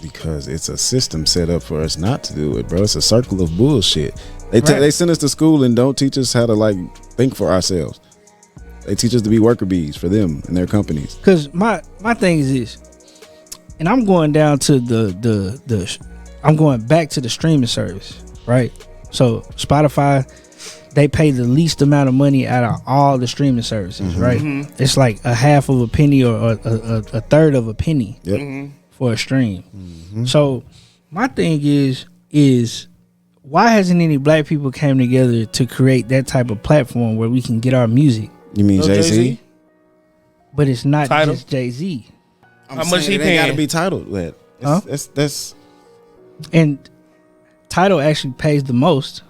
Because it's a system set up for us not to do it, bro. It's a circle of bullshit. They send us to school and don't teach us how to like think for ourselves. They teach us to be worker bees for them and their companies. Because my thing is this, and I'm going down to I'm going back to the streaming service, right? So Spotify, they pay the least amount of money out of all the streaming services, right? Mm-hmm. It's like a half of a penny or a third of a penny for a stream. Mm-hmm. So my thing is why hasn't any black people came together to create that type of platform where we can get our music? You mean Jay-Z? But it's not Tidal? just Jay-Z. How much he They paying? got to be titled with. That's And Tidal actually pays the most,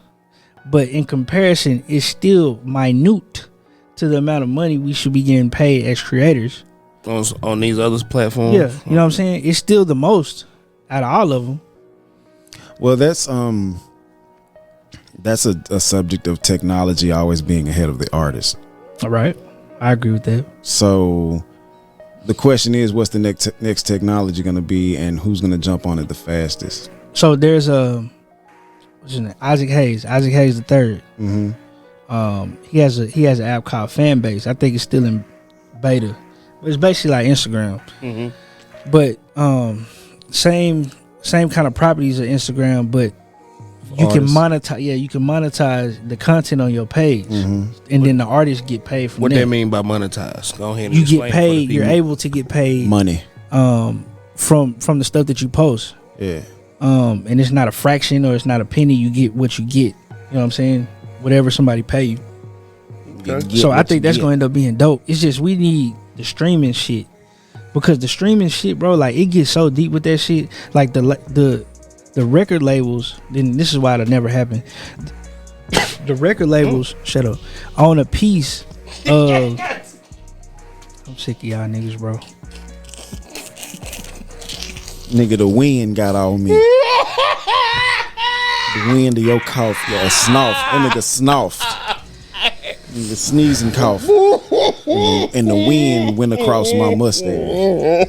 but in comparison, it's still minute to the amount of money we should be getting paid as creators. On these other platforms? Yeah, you know what I'm saying? It's still the most out of all of them. well, that's a subject of technology always being ahead of the artist. All right. I agree with that. So the question is, what's the next technology going to be, and who's going to jump on it the fastest? So there's what's his name? Isaac Hayes the third. Mm-hmm. He has an app called Fanbase. I think it's still in beta. It's basically like Instagram. Mm-hmm. But same kind of properties of Instagram, but you can monetize. Yeah, you can monetize the content on your page, and then the artists get paid from What that. that mean by monetize? Go ahead and You explain get for the paid. people. You're able to get paid Money. from the stuff that you post. Yeah. And it's not a fraction or it's not a penny. You get what you get. You know what I'm saying? Whatever somebody pay you. Okay. So I think that's gonna end up being dope. It's just we need the streaming shit, because the streaming shit, bro, like it gets so deep with that shit. Like the record labels. Then this is why it'll never happen. The record labels, shut up, own a piece of. I'm sick of y'all niggas, bro. Nigga, the wind got on me. The wind of your cough, yeah, a snuff. That nigga snuffed. Nigga sneeze and cough. And the wind went across my mustache. I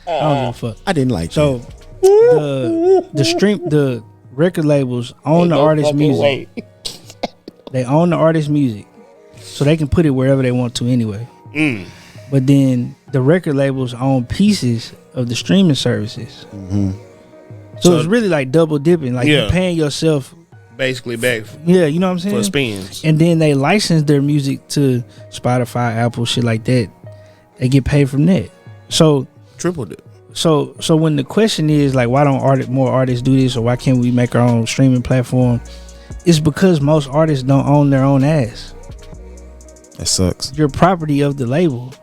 don't give a fuck. I didn't like So that. the record labels own the artist's music. They own the artist's music, so they can put it wherever they want to anyway. But then the record labels own pieces of the streaming services. So it's really like double dipping. Like you're paying yourself basically back. Yeah, you know what I'm saying? For spins. And then they license their music to Spotify, Apple, shit like that. They get paid from that. So triple dip. So when the question is like, why don't more artists do this, or why can't we make our own streaming platform? It's because most artists don't own their own ass. That sucks. You're property of the label,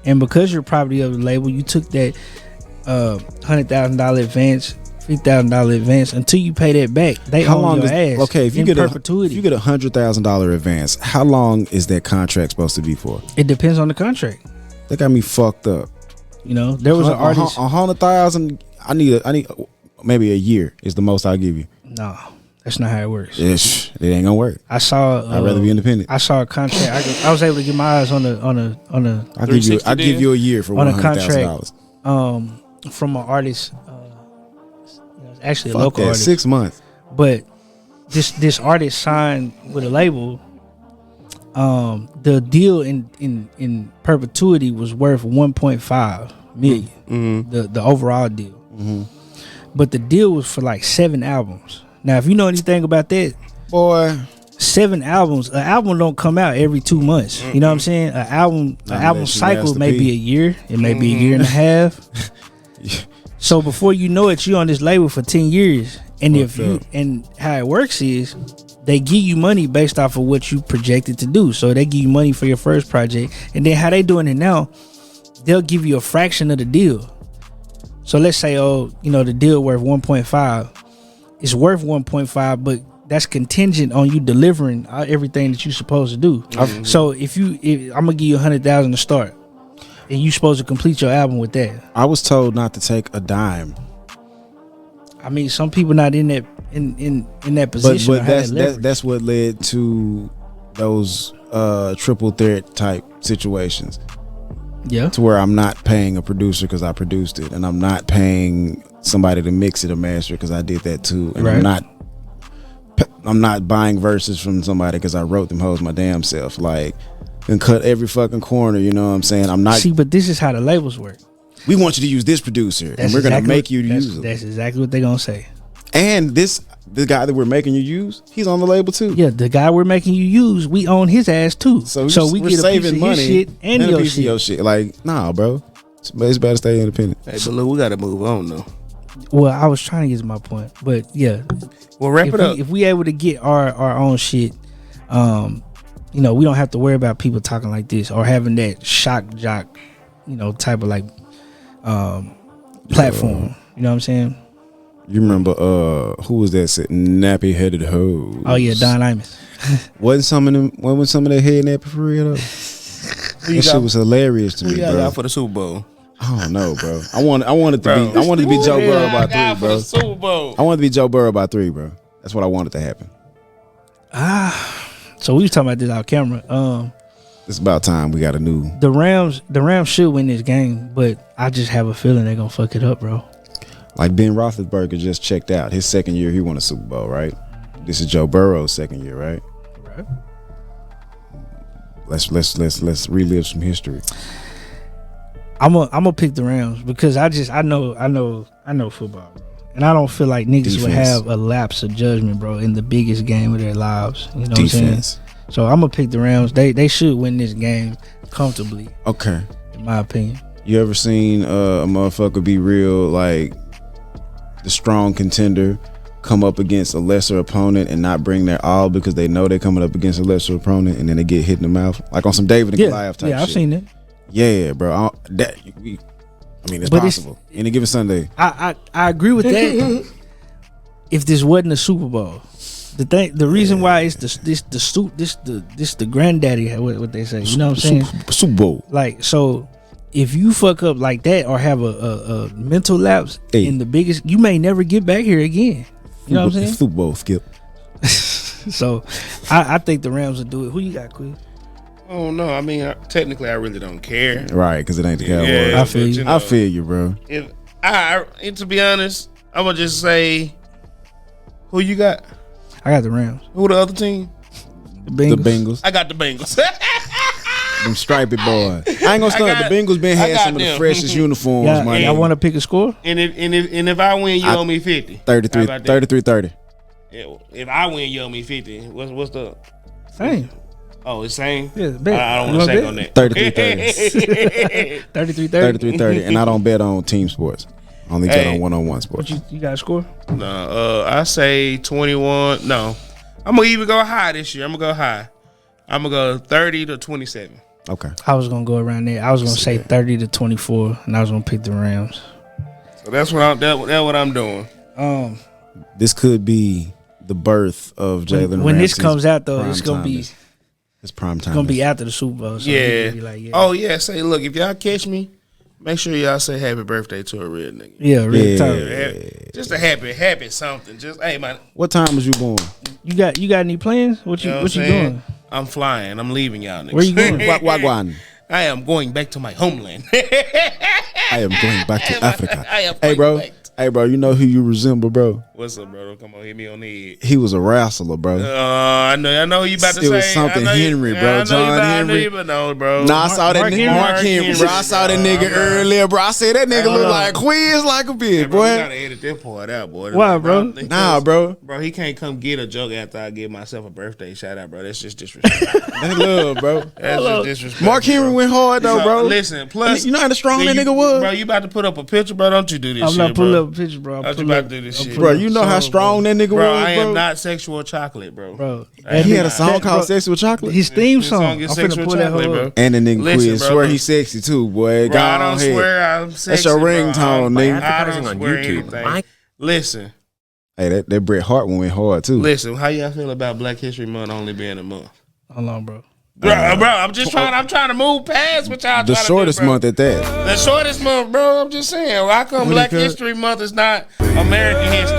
and because you're property of the label, you took that $100,000 advance, $50,000 advance. Until you pay that back, they own your ass. Okay, if you get perpetuity, if you get $100,000 advance, how long is that contract supposed to be for? It depends on the contract. That got me fucked up. You know, there was an artist. 100,000. I need maybe a year is the most I'll give you. No, that's not how it works. It ain't gonna work. I saw. I'd rather be independent. I saw a contract. I was able to get my eyes on a. I'll give you a year for $100,000. From an artist. It's actually a Fuck local that, artist. 6 months. But this artist signed with a label. The deal in perpetuity was worth 1.5 million. Mm-hmm. The overall deal. But the deal was for like 7 albums. Now, if you know anything about that, boy, 7 albums. An album don't come out every 2 months. You know what I'm saying? An album cycle may be a year. It may be a year and a half. So before you know it, you on this label for 10 years. And and how it works is they give you money based off of what you projected to do. So they give you money for your first project, and then how they doing it now, they'll give you a fraction of the deal. So let's say, the deal worth 1.5. It's worth 1.5, but that's contingent on you delivering everything that you're supposed to do. So if I'm gonna give you 100,000 to start, and you supposed to complete your album with that. I was told not to take a dime. I mean, some people not in that position. But that's what led to those triple threat type situations. Yeah. To where I'm not paying a producer because I produced it, and I'm not paying somebody to mix it or master it because I did that too, and right. I'm not buying verses from somebody because I wrote them hoes my damn self. Like, and cut every fucking corner. You know what I'm saying? I'm not. See, but this is how the labels work. We want you to use this producer, and we're gonna make you use it. That's exactly what they're gonna say. And the guy that we're making you use, he's on the label too. Yeah, the guy we're making you use, we own his ass too. So we get a piece of his shit and your piece of your shit. Like, nah, bro, it's better to stay independent. Hey, but look, we gotta move on though. Well, I was trying to get to my point, but yeah. Well, wrap it up. If we able to get our own shit, we don't have to worry about people talking like this or having that shock jock, type of like platform. You know what I'm saying? You remember who was that nappy headed hoe? Oh yeah, Don Imus. Wasn't some of that head nappy for real though? That shit was hilarious to me, bro. Got for the Super Bowl? I don't know, bro. I wanted to be Joe Burrow by 3, bro. Super Bowl. I wanted to be Joe Burrow by 3, bro. That's what I wanted to happen. So we was talking about this off camera. It's about time we got a new. The Rams should win this game, but I just have a feeling they're gonna fuck it up, bro. Like Ben Roethlisberger just checked out. His second year, he won a Super Bowl, right? This is Joe Burrow's second year, right? Right. Let's relive some history. I'm gonna pick the Rams because I know football, bro, and I don't feel like niggas would have a lapse of judgment, bro, in the biggest game of their lives. You know what I'm saying? So I'm gonna pick the Rams. They should win this game comfortably. Okay, in my opinion. You ever seen a motherfucker be real like the strong contender come up against a lesser opponent and not bring their all because they know they're coming up against a lesser opponent and then they get hit in the mouth like on some David and Goliath type shit? Yeah, I've seen it. Yeah, bro. It's possible. Any given Sunday. I agree with that. If this wasn't a Super Bowl, the reason why it's the granddaddy, what they say. You know what I'm saying? Super Bowl. Like, so if you fuck up like that or have a mental lapse in the biggest, you may never get back here again. You know what I'm saying? Super Bowl skip. So I think the Rams will do it. Who you got, Kwizz? Oh no, I mean technically I really don't care. Right, because it ain't the Cowboys. Yeah, I feel you. I feel you, bro. If to be honest, I'm gonna just say, who you got? I got the Rams. Who the other team? The Bengals. I got the Bengals. Them stripey boys. I ain't gonna stunt. The Bengals been had some of the freshest uniforms, man. I want to pick a score. And if I win, you owe me 50. 33-30. Yeah, if I win, you owe me 50. What's the same? Oh, it's same? Yeah, bet. I don't want to say on that. 33-30. 33-30. And I don't bet on team sports. I only bet on one-on-one sports. What you got a score? No, I say 21. No, I'm going to even go high this year. I'm going to go high. I'm going to go 30-27. Okay. I was going to go around there. I was going to say 30-24, and I was going to pick the Rams. So that's what I'm doing. This could be the birth of Jalen Ramsey's. When this comes out, though, it's going to be... It's prime time. It's going to be after the Super Bowl. So yeah. Oh, yeah. Say, look, if y'all catch me, make sure y'all say happy birthday to a real nigga. Yeah, real talk. Just a happy something. Just, hey, man. What time was you born? You got any plans? What you doing? I'm flying. I'm leaving y'all niggas. Where you going? Wagwan. I am going back to my homeland. I am going back to Africa. I am going back. Hey, bro, you know who you resemble, bro? What's up, bro? Come on, hit me on the head. He was a wrestler, bro. I know who you about to say. It was something Henry, bro. John Henry. No, bro. Nah, I saw that nigga. Mark Henry, bro. I saw that nigga earlier, bro. I said that nigga look like Kwizz like a bitch, boy. You gotta edit that part out, boy. Why, bro? Nah, bro. Bro, he can't come get a joke after I give myself a birthday shout out, bro. That's just disrespectful. That's love, bro. That's just disrespectful. Mark Henry went hard, though, bro. Listen, plus. You know how strong that nigga was? Bro, you about to put up a picture, bro. Don't you do this shit, bro. I'm not putting up a picture, bro. Don't you about to do this shit. Bro, you know how strong that nigga was, bro. I am not sexual chocolate, bro. Bro. He had a song called Sexual Chocolate. His theme song. I'm is finna Sexual pull that Chocolate, whole bro. up. And the nigga Listen, Kwizz bro, swear he sexy too, boy. Bro, I don't swear I'm sexy. That's your ringtone, nigga. Advertising on YouTube. Listen. Hey, that Bret Hart one went hard too. Listen, how y'all feel about Black History Month only being a month? Hold on, bro. Bro, I'm trying to move past what y'all the shortest month at that. The shortest month, bro. I'm just saying. How come Black History Month is not American history?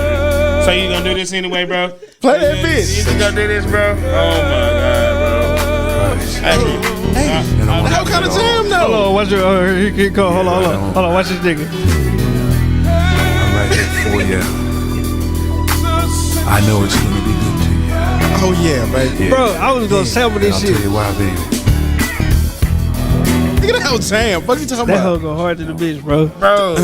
So you gonna do this anyway, bro? Play that bitch. You gonna do this, bro? Oh my god, bro. Hey, what kind of time though? Hold on, watch your he call. Hold on, watch this nigga. I'm right here for you. I know it's gonna be good to you. Oh yeah, baby. Bro, I was gonna sample this shit. I'll tell you why, baby. Nigga, that was damn. Fuck you talking That hoe about? go hard to the bitch, bro. Bro,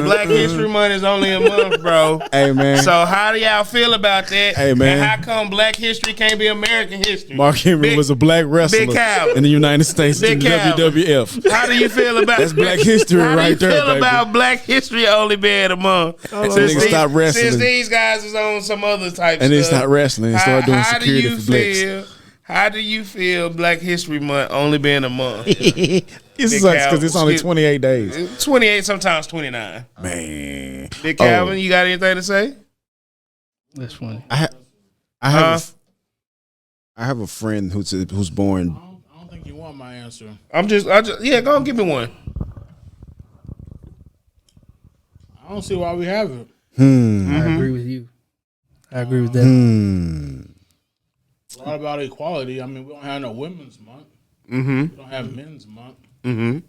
Black History Month is only a month, bro. Hey, man. So how do y'all feel about that? Hey, man. And how come Black history can't be American history? Mark Henry was a black wrestler Big Cal. in the United States in Big the Cal. WWF. How do you feel about That's Black history how right do you there, feel baby. about Black history only being a month? Nigga stop wrestling. Since these guys is on some other type And then stuff. start wrestling and start doing security for Blex. How do you feel Black History Month only being a month? It sucks because it's only 28 days. 28, sometimes 29. Man. Big Calvin, you got anything to say? That's funny. I have a friend who's born. I don't think you want my answer. Yeah, go and give me one. I don't see why we have it. I agree with you. I agree with that. It's a lot about equality. I mean, we don't have no women's month. Mm-hmm. We don't have men's month. Mm-hmm.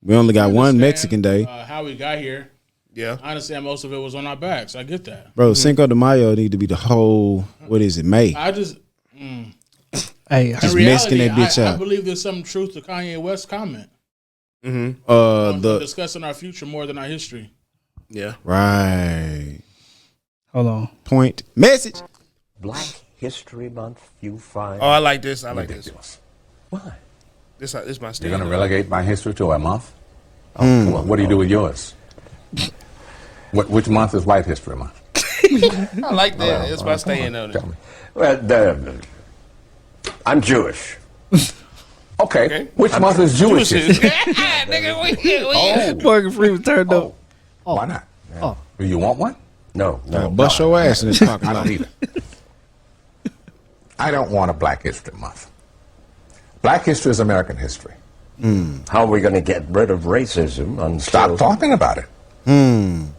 We only got one Mexican day. How we got here. Yeah. I understand most of it was on our backs. I get that. Bro, Cinco de Mayo need to be the whole, what is it, May? I just... Hey, just in masking reality, that bitch I out. believe there's some truth to Kanye West's comment. Mm-hmm. Discussing our future more than our history. Yeah. Right. Hold on. Point. Message. Black History Month, you find. Oh, I like this. I like ridiculous. this. Why? This is my stand. You're going to relegate my history to a month? Oh, come on. What do you do with yours? Which month is White History Month? I like that. That's my stand on it. Well, I'm Jewish. Okay. Which month is Jewish history? Morgan Freeman turned up. Why not? Do you want one? No. Bust your ass in this pocket. I don't either. I don't want a Black History Month. Black history is American history. How are we going to get rid of racism? Stop talking about it. I'm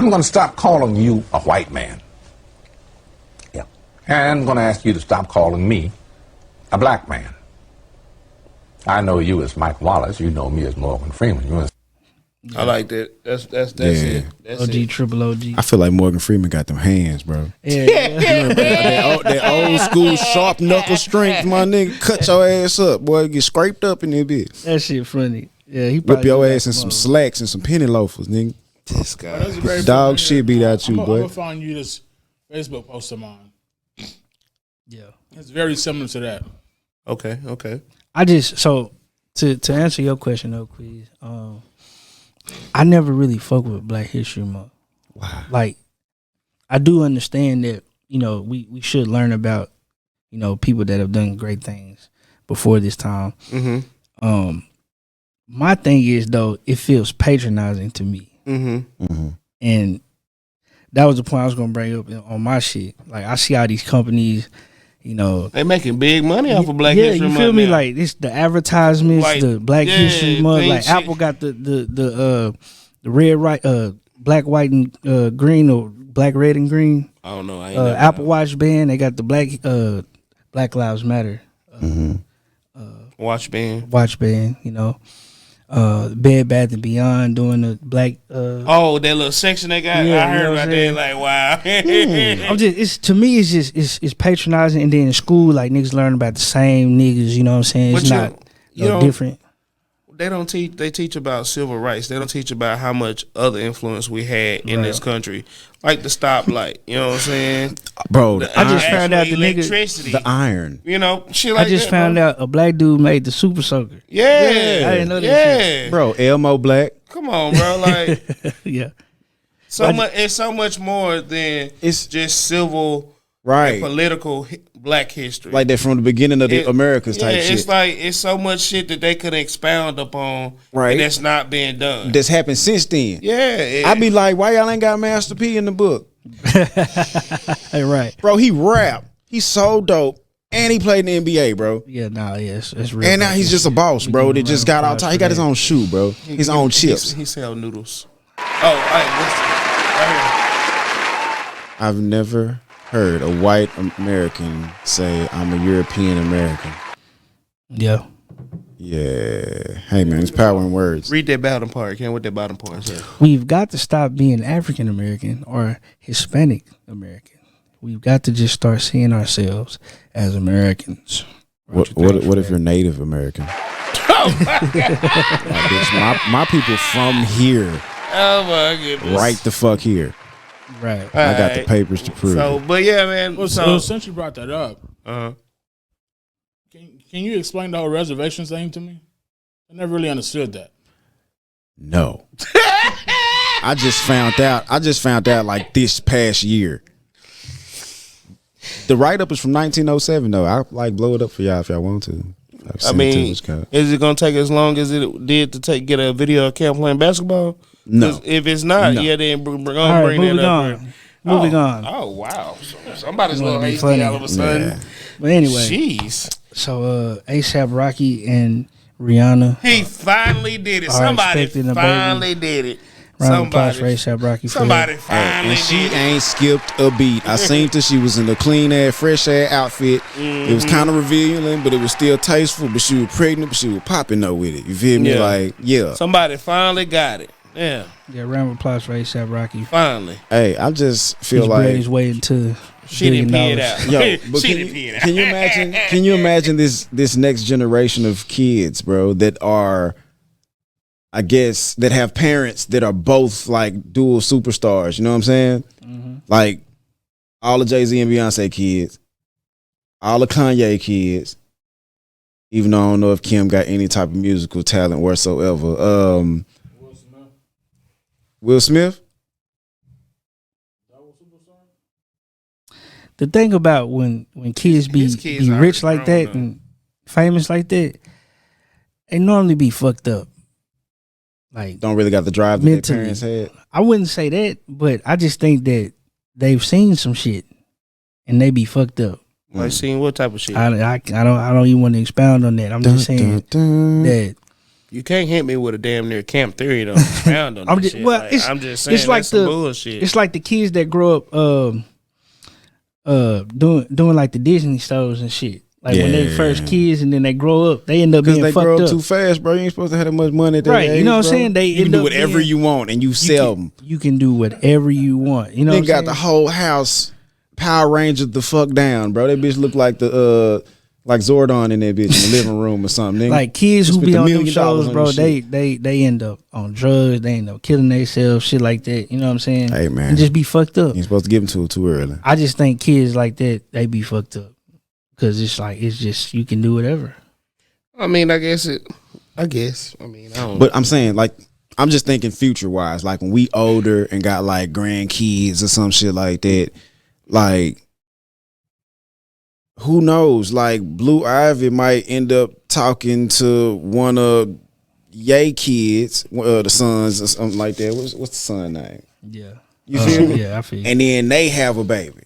going to stop calling you a white man. Yeah. And I'm going to ask you to stop calling me a black man. I know you as Mike Wallace. You know me as Morgan Freeman. I like that. That's Yeah. it. That's OG, it. triple OG. I feel like Morgan Freeman got them hands, bro. Yeah. that old school sharp knuckle strength, my nigga. Cut your ass up, boy. Get scraped up in that bitch. That shit funny. Yeah, he Whip your probably ass in some slacks and some penny loafers, nigga. This guy. That's a very Dog familiar- shit beat out you, I'm boy. going to find you this Facebook post of mine. Yeah. It's very similar to that. Okay. I just to answer your question though, Kwizz, I never really fuck with Black History Month. Wow. Like, I do understand that, we should learn about, people that have done great things before this time. Mm-hmm. My thing is though, it feels patronizing to me. And that was the point I was gonna bring up on my shit. Like, I see all these companies, They making big money off of Black yeah, History you Month feel me? now. Like, this the advertisements, Like, the Black yeah, History Month. pink Like, shit. Apple got the red, right, black, white, and green, or black, red, and green. I don't know. I ain't never Apple Watch band. They got the Black Lives Matter watch band. watch band. Bed Bath and Beyond doing the black. Oh, that little section they got. Yeah, I heard you know what about I'm that. saying? Like, wow. I'm just, to me, it's just it's patronizing. And then in school, like, niggas learn about the same niggas. You know what I'm saying? It's But not you know, different. They don't teach. They teach about civil rights. They don't teach about how much other influence we had in this country, like the stoplight. You know what I'm saying, Bro, I just found out the nigga, electricity. the iron. Shit like I just that, found bro. out a black dude made the Super Soaker. Yeah, I didn't know that shit. Bro, Elmo Black. Come on, bro. Like, Yeah. so much. It's so much more than It's just civil, right. political black history. Like that from the beginning of the Americas type yeah, shit. it's like it's so much shit that they could expound upon, Right. and that's not being done. That's happened since then. Yeah, I be like, why y'all ain't got Master P in the book? Hey, right. Bro, he rap. He's so dope. And he played in the NBA, bro. Yeah, it's real. And now he's just a boss, bro. That just got out. He got his own shoe, bro. His own chips. He sell noodles. Oh, right here. I've never heard a white American say, I'm a European American. Yeah. Yeah. Hey, man, it's power in words. Read that bottom part, Ken. What that bottom part says. We've got to stop being African American or Hispanic American. We've got to just start seeing ourselves as Americans. What if you're Native American? Oh my God. Bitch, my people from here. Oh my goodness. Right the fuck here. Right. I got the papers to prove So, it. but yeah, man. Well, so since you brought that up, can you explain the whole reservation thing to me? I never really understood that. No. I just found out like this past year. The write-up is from 1907 though. I'll like blow it up for y'all if y'all want to. I mean, is it gonna take as long as it did to get a video of Cam playing basketball? No. If it's not, No. yeah, then we're gonna All right, bring that up. Moving on. Oh wow! Somebody's a little Be hasty funny. all of a sudden. Yeah. But anyway, Jeez. So ASAP Rocky and Rihanna. He finally did it. Are Somebody expecting a finally did it. Round of applause for ASAP Rocky. Somebody finally and she did it. ain't skipped a beat. I seen that she was in a clean ass, fresh ass outfit. It was kind of revealing, but it was still tasteful. But she was pregnant, but she was popping though with it. You feel me? Yeah. Like, yeah. Somebody finally got it. Yeah. Yeah, round of applause for ASAP Rocky. Finally. Hey, I just feel His like bread is waiting to She didn't pee it out. Yo, but She didn't pee it out. can you imagine this next generation of kids, bro, that are, I guess, that have parents that are both like dual superstars, you know what I'm saying? Like all the Jay-Z and Beyonce kids, all the Kanye kids, even though I don't know if Kim got any type of musical talent whatsoever. Will Smith? The thing about when kids be rich like that grown, and famous like that, they normally be fucked up. Like, Don't really got the drive that their mentally. parents had. I wouldn't say that, but I just think that they've seen some shit and they be fucked up. Like seeing what type of shit? I don't even want to expound on that. I'm just saying that You can't hit me with a damn near camp theory though. Expound on that shit. well, Like, it's, I'm just saying it's like that's some bullshit. It's like the kids that grow up doing like the Disney stores and shit. Like when they first kids and then they grow up, they end up being Because they fucked grow up up too fast, bro. You ain't supposed to have that much money at that Right, age, you know what I'm bro. saying? They you can end do up whatever being- you want and you sell them. You can do whatever you want. You know They what I'm got saying? the whole house Power Rangers the fuck down, bro. That bitch look like the like Zordon in that bitch in the living room or something. Nigga. Like kids who Spent be $1 on them million shows, on bro, this shit. they end up on drugs. They end up killing themselves, shit like that. You know what I'm saying? Hey man, And just be fucked up. you ain't supposed to give them to it too early. I just think kids like that, they be fucked up because it's like it's just you can do whatever. I mean, I mean, I don't. But I'm saying, like, I'm just thinking future wise. Like when we older and got like grandkids or some shit like that. Like, who knows? Like Blue Ivy might end up talking to one of Ye kids, the sons or something like that. What's the son name? Yeah, You feel me? Yeah, I feel. And then they have a baby.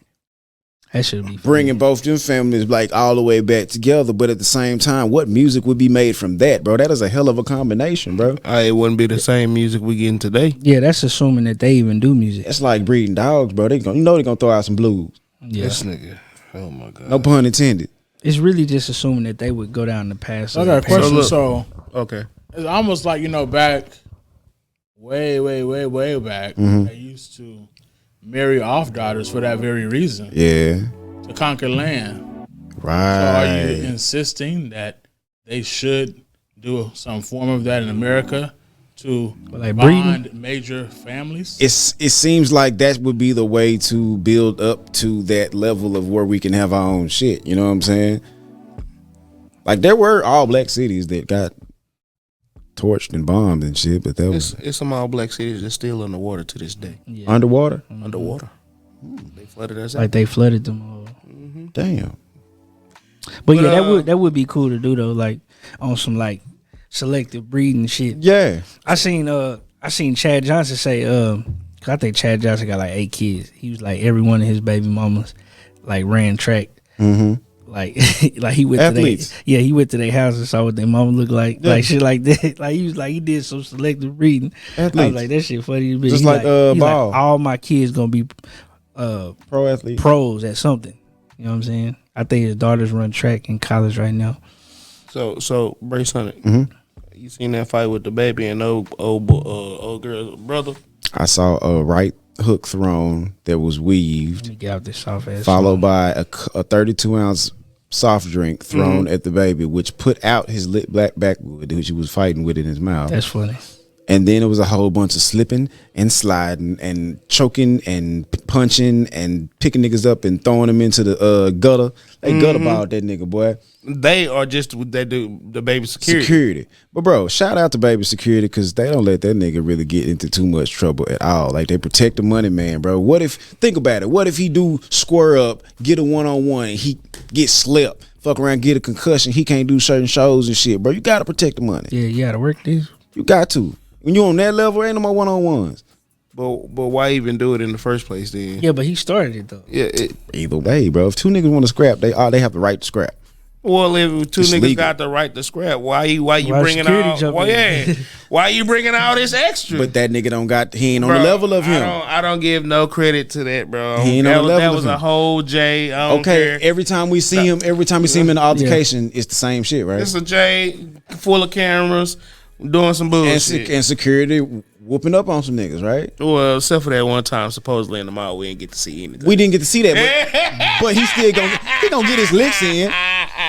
That should be Bringing both them families like all the way back together, but at the same time, what music would be made from that, bro? That is a hell of a combination, bro. It wouldn't be the same music we getting today. Yeah, that's assuming that they even do music. It's like breeding dogs, bro. They're gonna throw out some blues. Yeah. This nigga. Oh my god. No pun intended. It's really just assuming that they would go down the path. I got a question. So, okay, it's almost like back, way back, they used to marry off daughters for that very reason. Yeah. To conquer land. Right. So are you insisting that they should do some form of that in America to like bond major families? It seems like that would be the way to build up to that level of where we can have our own shit. You know what I'm saying? Like there were all black cities that got torched and bombed and shit, but that was it's some all black cities that's still underwater to this day. Yeah. underwater. Underwater. They flooded us Like out. they flooded them all. Damn. But yeah, that would be cool to do though, like on some like selective breeding shit. Yeah. I seen Chad Johnson say, 'cause I think Chad Johnson got like 8 kids. He was like every one of his baby mamas like ran track. Mm-hmm. Like like he went Athletes. to he went to their house and saw what their mama looked like, like shit like that. Like he was like he did some selective breeding. Athletes. I was like that shit funny as bitch. Just He like, he's Ball. like, all my kids gonna be Pro athlete. pros at something. You know what I'm saying? I think his daughters run track in college right now. So Brace Hunter, you seen that fight with the baby and old girl's brother? I saw a right hook thrown that was weaved, Let me get out this soft ass. followed by a 32 ounce soft drink thrown at the baby, which put out his lit black backwood, which he was fighting with in his mouth. That's funny. And then it was a whole bunch of slipping and sliding and choking and punching and picking niggas up and throwing them into the gutter. They gutter balled that nigga, boy. They are just they do the baby security. But bro, shout out to baby security because they don't let that nigga really get into too much trouble at all. Like they protect the money man, bro. What if, think about it, what if he do square up, get a one-on-one and he get slept, fuck around, get a concussion, he can't do certain shows and shit, bro. You gotta protect the money. Yeah, you gotta work this. You got to. When you on that level, ain't no more one-on-ones. But why even do it in the first place then? Yeah, but he started it though. Yeah. Either way, bro. If two niggas want to scrap, they have the right to scrap. Well, if two It's niggas legal. got the right to scrap, why you bringing security all? jump Well, in? yeah, why you bringing all this extra? But that nigga don't got. He ain't on Bro, the level of him. I don't give no credit to that, bro. He ain't on the level that of was him. a whole J. I don't Okay, care. every time we see him in the altercation, it's the same shit, right? It's a J full of cameras doing some bullshit. And security whooping up on some niggas, right? Well, except for that one time, supposedly in the mall, we didn't get to see anything. We didn't get to see that, but he still gonna get his licks in.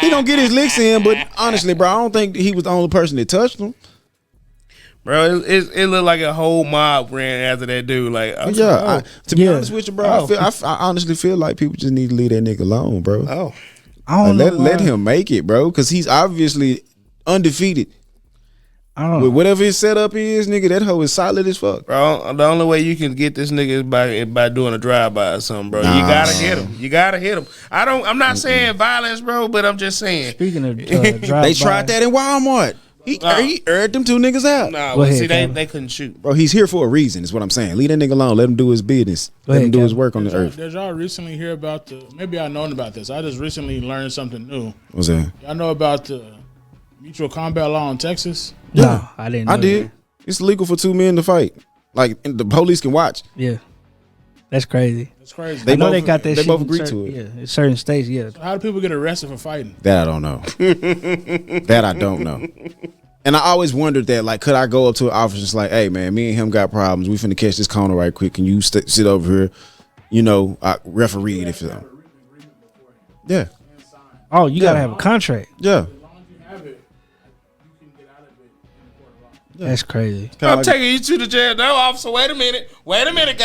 He gonna get his licks in, but honestly, bro, I don't think he was the only person that touched him. Bro, it looked like a whole mob ran after that dude. Like, To be honest with you, bro, I honestly feel like people just need to leave that nigga alone, bro. Oh, I don't know. Let him make it, bro, because he's obviously undefeated. I don't know. With whatever his setup is, nigga, that hoe is solid as fuck. Bro, the only way you can get this nigga is by doing a drive-by or something, bro. You gotta hit him. You gotta hit him. I'm not saying violence, bro, but I'm just saying. Speaking of drive-by, They tried that in Walmart. He aired them two niggas out. Nah, Go well, ahead, see, Kevin. they couldn't shoot. Bro, he's here for a reason, is what I'm saying. Leave that nigga alone. Let him do his business. Go Let ahead, him do his Kevin. work on the earth. Did y'all recently hear about maybe I known about this. I just recently learned something new. What's that? Y'all know about the mutual combat law in Texas? No, I didn't know I did. that. It's legal for two men to fight. Like, and the police can watch. Yeah. That's crazy. That's crazy. I know they got that they shit both in agreed certain, to it. Yeah, in certain states, yeah. So how do people get arrested for fighting? That I don't know. That I don't know. And I always wondered that, like, could I go up to an officer and just like, hey, man, me and him got problems. We finna catch this corner right quick. Can you sit over here? You know, referee it if it's on. Yeah. Oh, you gotta have a contract. Yeah. That's crazy. I'm taking you to the jail. No, officer, wait a minute, goddamn. Wait a minute.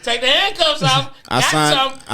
Take the handcuffs off. I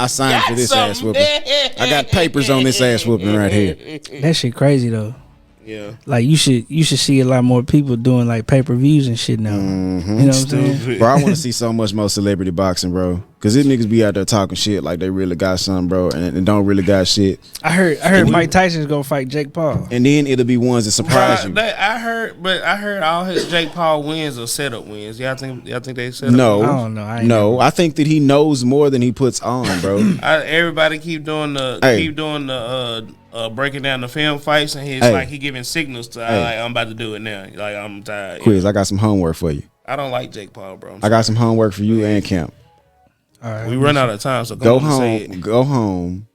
signed for this ass whooping. I got papers on this ass whooping right here. That shit crazy though. Yeah. Like you should see a lot more people doing like pay-per-views and shit now. You know what I'm saying? Bro, I want to see so much more celebrity boxing, bro. Cause these niggas be out there talking shit like they really got something, bro, and don't really got shit. I heard Mike Tyson's gonna fight Jake Paul. And then it'll be ones that surprise you. I heard all his Jake Paul wins are setup wins. Y'all think they set up? No, I don't know. I think that he knows more than he puts on, bro. Everybody keep doing the breaking down the film fights, and he's like he giving signals to like I'm about to do it now. Like I'm tired. Kwizz, I got some homework for you. I don't like Jake Paul, bro. I got some homework for you and Camp. All right, we run out of time, so go home.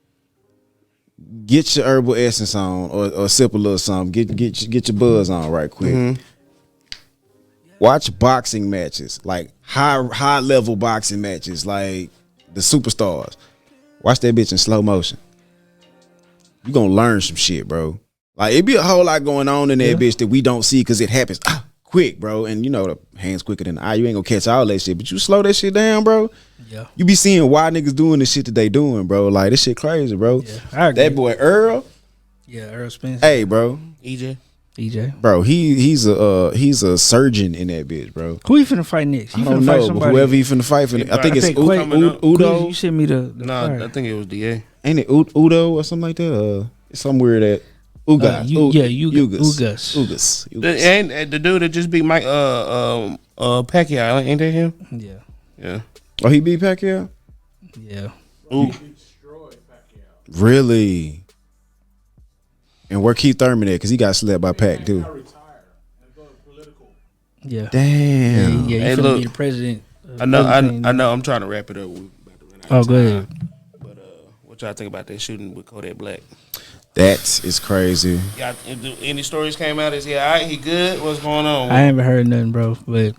Get your herbal essence on, or sip a little something. Get your buzz on right quick. Mm-hmm. Watch boxing matches, like high level boxing matches, like the superstars. Watch that bitch in slow motion. You gonna learn some shit, bro. Like it be a whole lot going on in that bitch that we don't see because it happens quick, bro. And you know the hands quicker than the eye. You ain't gonna catch all that shit, but you slow that shit down, bro. Yeah. You be seeing why niggas doing the shit that they doing, bro. Like this shit crazy, bro. Yeah, I agree. That boy Earl. Yeah, Earl Spencer. Hey, bro. EJ. Bro, he's a surgeon in that bitch, bro. Who he finna fight next? I don't know, but whoever he finna fight, I think it's Udo. You sent me the No, I think it was DA. Ain't it Udo or something like that? It's somewhere that Ugas. Ain't the dude that just beat Mike Pacquiao? Ain't that him? Yeah. Oh, he beat Pacquiao? Yeah. Ooh. Really? And where Keith Thurman at? Because he got slept by Pac too. Yeah. Damn. Yeah, Hey, he finna look, be the president. I know. I'm trying to wrap it up. Oh, go ahead. But what y'all think about that shooting with Kodak Black? That is crazy. Y'all, any stories came out? Is he all right? He good? What's going on? I haven't heard nothing, bro. But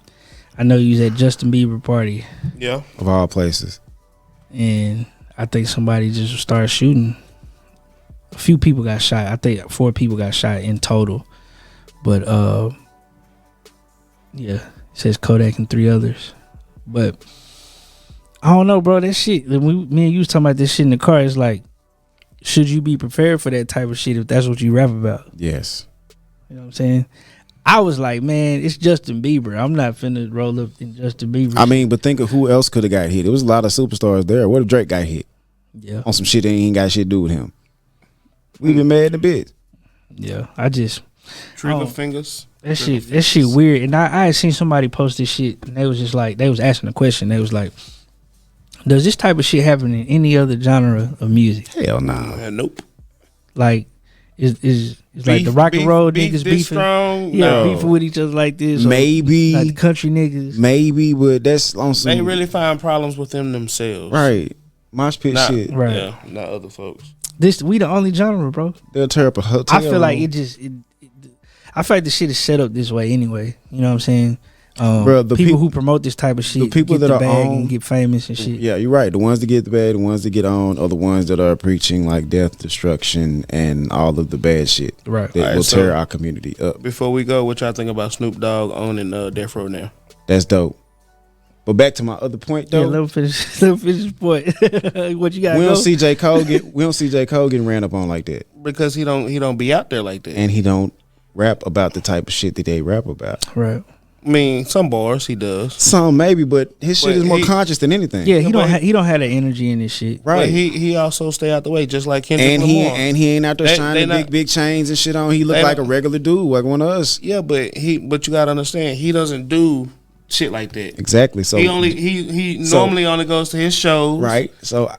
I know you was at Justin Bieber party. Yeah. Of all places. And I think somebody just started shooting. a few people got shot. I think 4 people got shot in total. But yeah, it says Kodak and 3 others. But I don't know, bro. That shit. Me and you was talking about this shit in the car. It's like, should you be prepared for that type of shit if that's what you rap about? Yes. You know what I'm saying? I was like, man, it's Justin Bieber. I'm not finna roll up in Justin Bieber. I mean, but think of who else could have got hit. There was a lot of superstars there. What if Drake got hit? Yeah. On some shit that ain't got shit to do with him. We been mad in a bit. Yeah. I just Trigger fingers. That shit weird. And I had seen somebody post this shit and they was just like, they was asking a question. They was like, does this type of shit happen in any other genre of music? Hell nah. Nope. Like, is like the rock and roll niggas beefing? Strong? Yeah, No. beefing with each other like this. Maybe. Like the country niggas. Maybe, but that's on some. They really find problems with them themselves. Right. Mosh pit shit. Right. Yeah, not other folks. We the only genre, bro. They'll tear up a hotel. I feel like I feel like the shit is set up this way anyway. You know what I'm saying? Bro, the people who promote this type of shit, the people get that the are bag on and get famous and shit. Yeah, you're right. The ones that get the bag, the ones that get on, are the ones that are preaching like death, destruction, and all of the bad shit. Right. That Alright, will so tear our community up. Before we go, what y'all think about Snoop Dogg owning Death Row now? That's dope. But back to my other point though. Yeah, let me finish the point. What you got? We don't see J. Cole getting ran up on like that. Because he don't be out there like that. And he don't rap about the type of shit that they rap about. Right. I mean, some bars he does. Some maybe, but his shit is more conscious than anything. Yeah, he don't have that energy in this shit. Right. But he also stay out the way, just like Kendrick Lamar. And he ain't out there shining big chains and shit on. He look like a regular dude, like one of us. Yeah, but you gotta understand, he doesn't do shit like that. Exactly. So he normally only goes to his shows. Right. So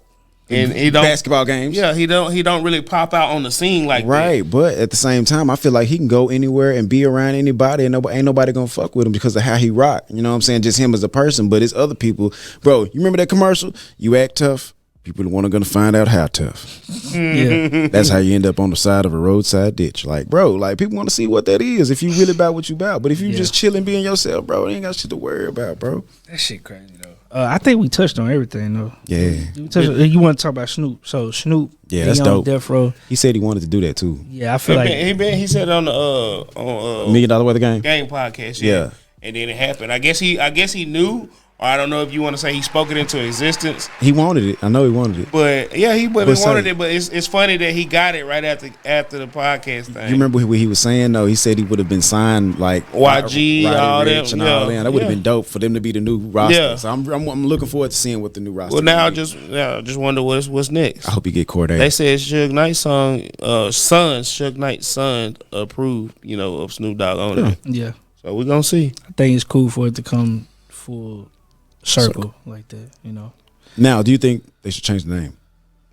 and he don't basketball games. Yeah, he don't really pop out on the scene like that. Right, but at the same time, I feel like he can go anywhere and be around anybody, and ain't nobody gonna fuck with him because of how he rock. You know what I'm saying? Just him as a person. But it's other people, bro. You remember that commercial? You act tough, people gonna find out how tough. Yeah, that's how you end up on the side of a roadside ditch. Like, bro, like people want to see what that is if you really about what you about. But if you just chilling, being yourself, bro, you ain't got shit to worry about, bro. That shit crazy though. I think we touched on everything though. Yeah. You want to talk about Snoop? So Snoop, yeah, that's dope. Death Row. He said he wanted to do that too. Yeah, I feel he said on the $1 Million Weather Game podcast. Yeah, and then it happened. I guess he knew. Or I don't know if you want to say he spoke it into existence. He wanted it. I know he wanted it. But yeah, he wanted it. But it's funny that he got it right after the podcast thing. You remember what he was saying though? He said he would have been signed like YG, all them, and all that. That would have been dope for them to be the new roster. Yeah. So I'm looking forward to seeing what the new roster. Well, now I just wonder what's next. I hope he get Corday. They said Suge Knight's Suge Knight's son approved, of Snoop Dogg owning it. Yeah. So we're gonna see. I think it's cool for it to come full circle like that, Now, do you think they should change the name?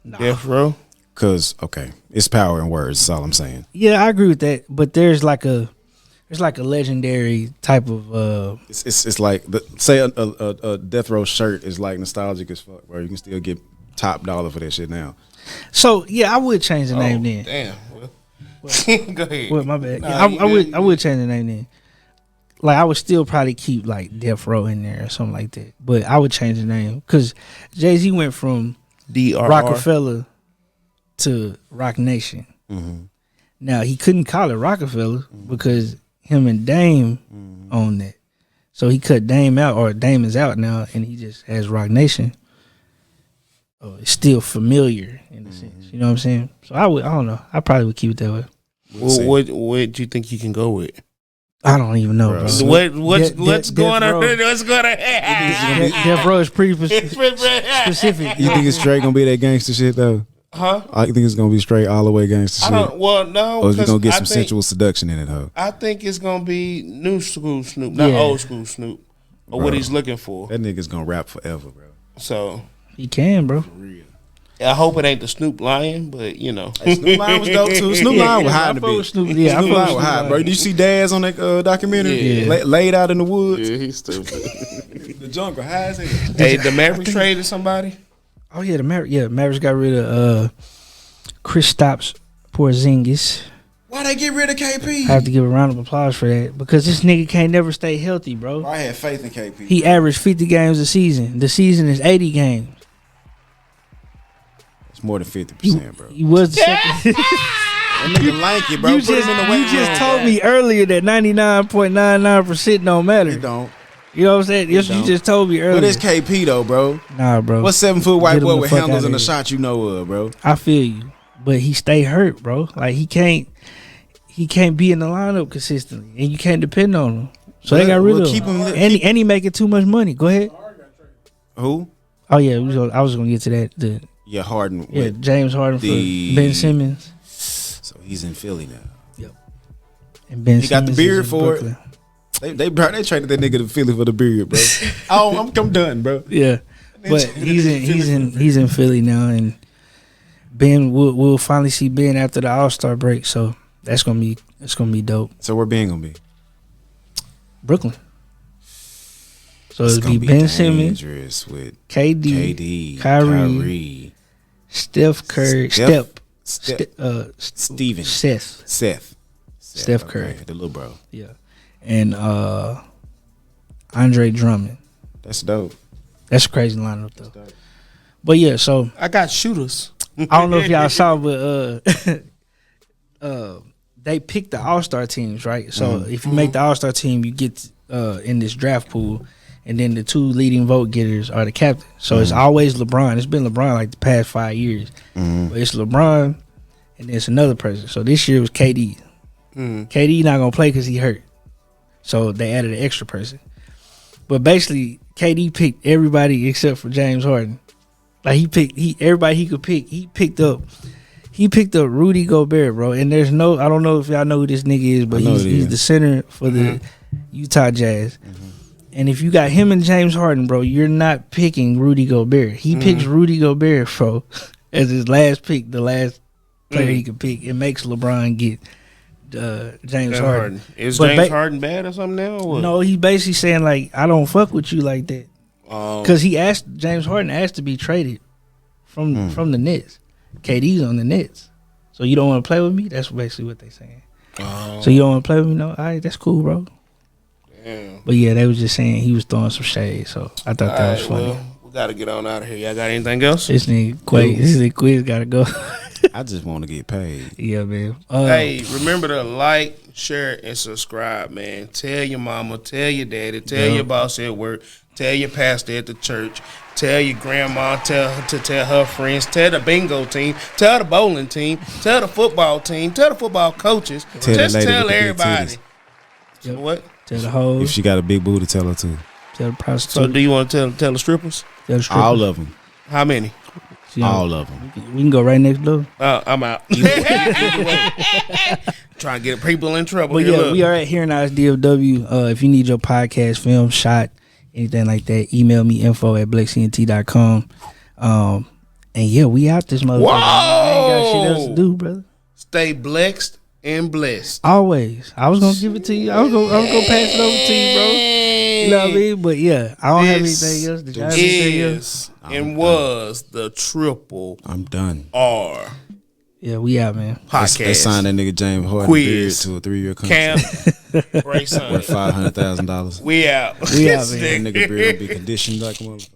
Nah. Death Row? Because it's power in words. That's all I'm saying. Yeah, I agree with that. But there's like a legendary type of. It's like say a Death Row shirt is like nostalgic as fuck, bro. You can still get top dollar for that shit now. So yeah, I would change the name then. Damn. Well, go ahead. Well, my bad. Nah, I would change the name then. Like I would still probably keep like Death Row in there or something like that, but I would change the name because Jay-Z went from DRR. Rockefeller to Rock Nation. Mm-hmm. Now he couldn't call it Rockefeller because him and Dame own that, so he cut Dame out, or Dame is out now, and he just has Rock Nation. It's still familiar in a sense, you know what I'm saying? So I don't know. I probably would keep it that way. Well, what do you think you can go with? I don't even know, bro. What's going on? What's going on? Death Row is pretty specific. You think it's straight gonna be that gangster shit though? Huh? I think it's gonna be straight all the way gangster shit. No. Or is we gonna get some sensual seduction in it, huh? I think it's gonna be new school Snoop, not old school Snoop, or what he's looking for. That nigga's gonna rap forever, bro. So he can, bro. For real. I hope it ain't the Snoop Lion, but Snoop Lion was dope too. Snoop Lion was high in the bitch. Snoop Lion was high, bro. Did you see Daz on that documentary? Yeah. Laid out in the woods. Yeah, he's stupid. The jungle high as hell. Hey, the Mavericks traded somebody. Oh yeah, Mavericks got rid of Kristaps Porzingis. Why they get rid of KP? I have to give a round of applause for that because this nigga can't never stay healthy, bro. I had faith in KP. He averaged 50 games a season. The season is 80 games. It's more than 50%, bro. He was the second. That nigga lanky, bro. You just told me earlier that 99.99% don't matter. It don't. You know what I'm saying? Yes, you just told me earlier. But it's KP though, bro. Nah, bro. What 7-foot white Get him boy the with fuck handles outta and a here. shot you know of, bro? I feel you, but he stay hurt, bro. Like he can't be in the lineup consistently, and you can't depend on him. So they got rid of him. And he making too much money. Go ahead. Who? Oh yeah, I was gonna get to that. Yeah, Harden. Yeah, James Harden for Ben Simmons. So he's in Philly now. Yep. And Ben he got the Simmons beard is in for Brooklyn. it. They traded that nigga to Philly for the beard, bro. I'm done, bro. Yeah, but he's in Philly now, and Ben we'll finally see Ben after the All-Star break. So that's gonna be dope. So where Ben gonna be? Brooklyn. So It's it'll be gonna Ben Simmons with KD, Kyrie, Steph Curry, Steven, Seth Curry, the little bro. Yeah, and Andre Drummond. That's dope. That's a crazy lineup though. But yeah, so I got shooters. I don't know if y'all saw, but they picked the All-Star teams, right? So if you make the All-Star team, you get in this draft pool, and then the two leading vote getters are the captain. So it's always LeBron. It's been LeBron like the past 5 years. But it's LeBron, and then it's another person. So this year it was KD. KD not gonna play because he hurt. So they added an extra person. But basically, KD picked everybody except for James Harden. Like he picked everybody he could pick. He picked up Rudy Gobert, bro. And there's no, I don't know if y'all know who this nigga is, but he's the center for the Utah Jazz. And if you got him and James Harden, bro, you're not picking Rudy Gobert. He picks Rudy Gobert, bro, as his last pick, the last player he could pick. It makes LeBron get James Harden. Is James Harden bad or something now? Or what? No, he's basically saying like, I don't fuck with you like that. Because James Harden asked to be traded from the Nets. KD's on the Nets. So you don't want to play with me? That's basically what they saying. So you don't want to play with me? No, all right, that's cool, bro. Damn. But yeah, they was just saying he was throwing some shade. So I thought that was funny. Well, we got to get on out of here. Y'all got anything else? This nigga Kwizz got to go. I just want to get paid. Yeah, man. Hey, remember to like, share, and subscribe, man. Tell your mama, tell your daddy, tell your boss at work, tell your pastor at the church, tell your grandma, tell her friends, tell the bingo team, tell the bowling team, tell the football team, tell the football coaches. Just tell everybody. Yep. What? Tell the hoes. If she got a big booty, tell her too. Tell the prostitutes. So do you want to tell the strippers? Tell the strippers. All of them. How many? All of them. We can go right next door. I'm out. Either way. Trying to get people in trouble. But yeah, we are at Here and Now's DFW. If you need your podcast, film, shot, anything like that, email me info@blexxentertainment.com. And yeah, we out this motherfucker. Whoa! I ain't got shit else to do, brother. Stay blessed and blessed. Always. I was gonna give it to you. I was gonna pass it over to you, bro. You know what I mean? But yeah, I don't have anything else. Did y'all have anything else? And was the triple I'm done. R. Yeah, we out, man. Podcast. They signed that nigga James Harden beard to a 3-year contract. Camp. Great son. Worth $500,000. We out. We out, man. That nigga beard will be conditioned like a motherfucker.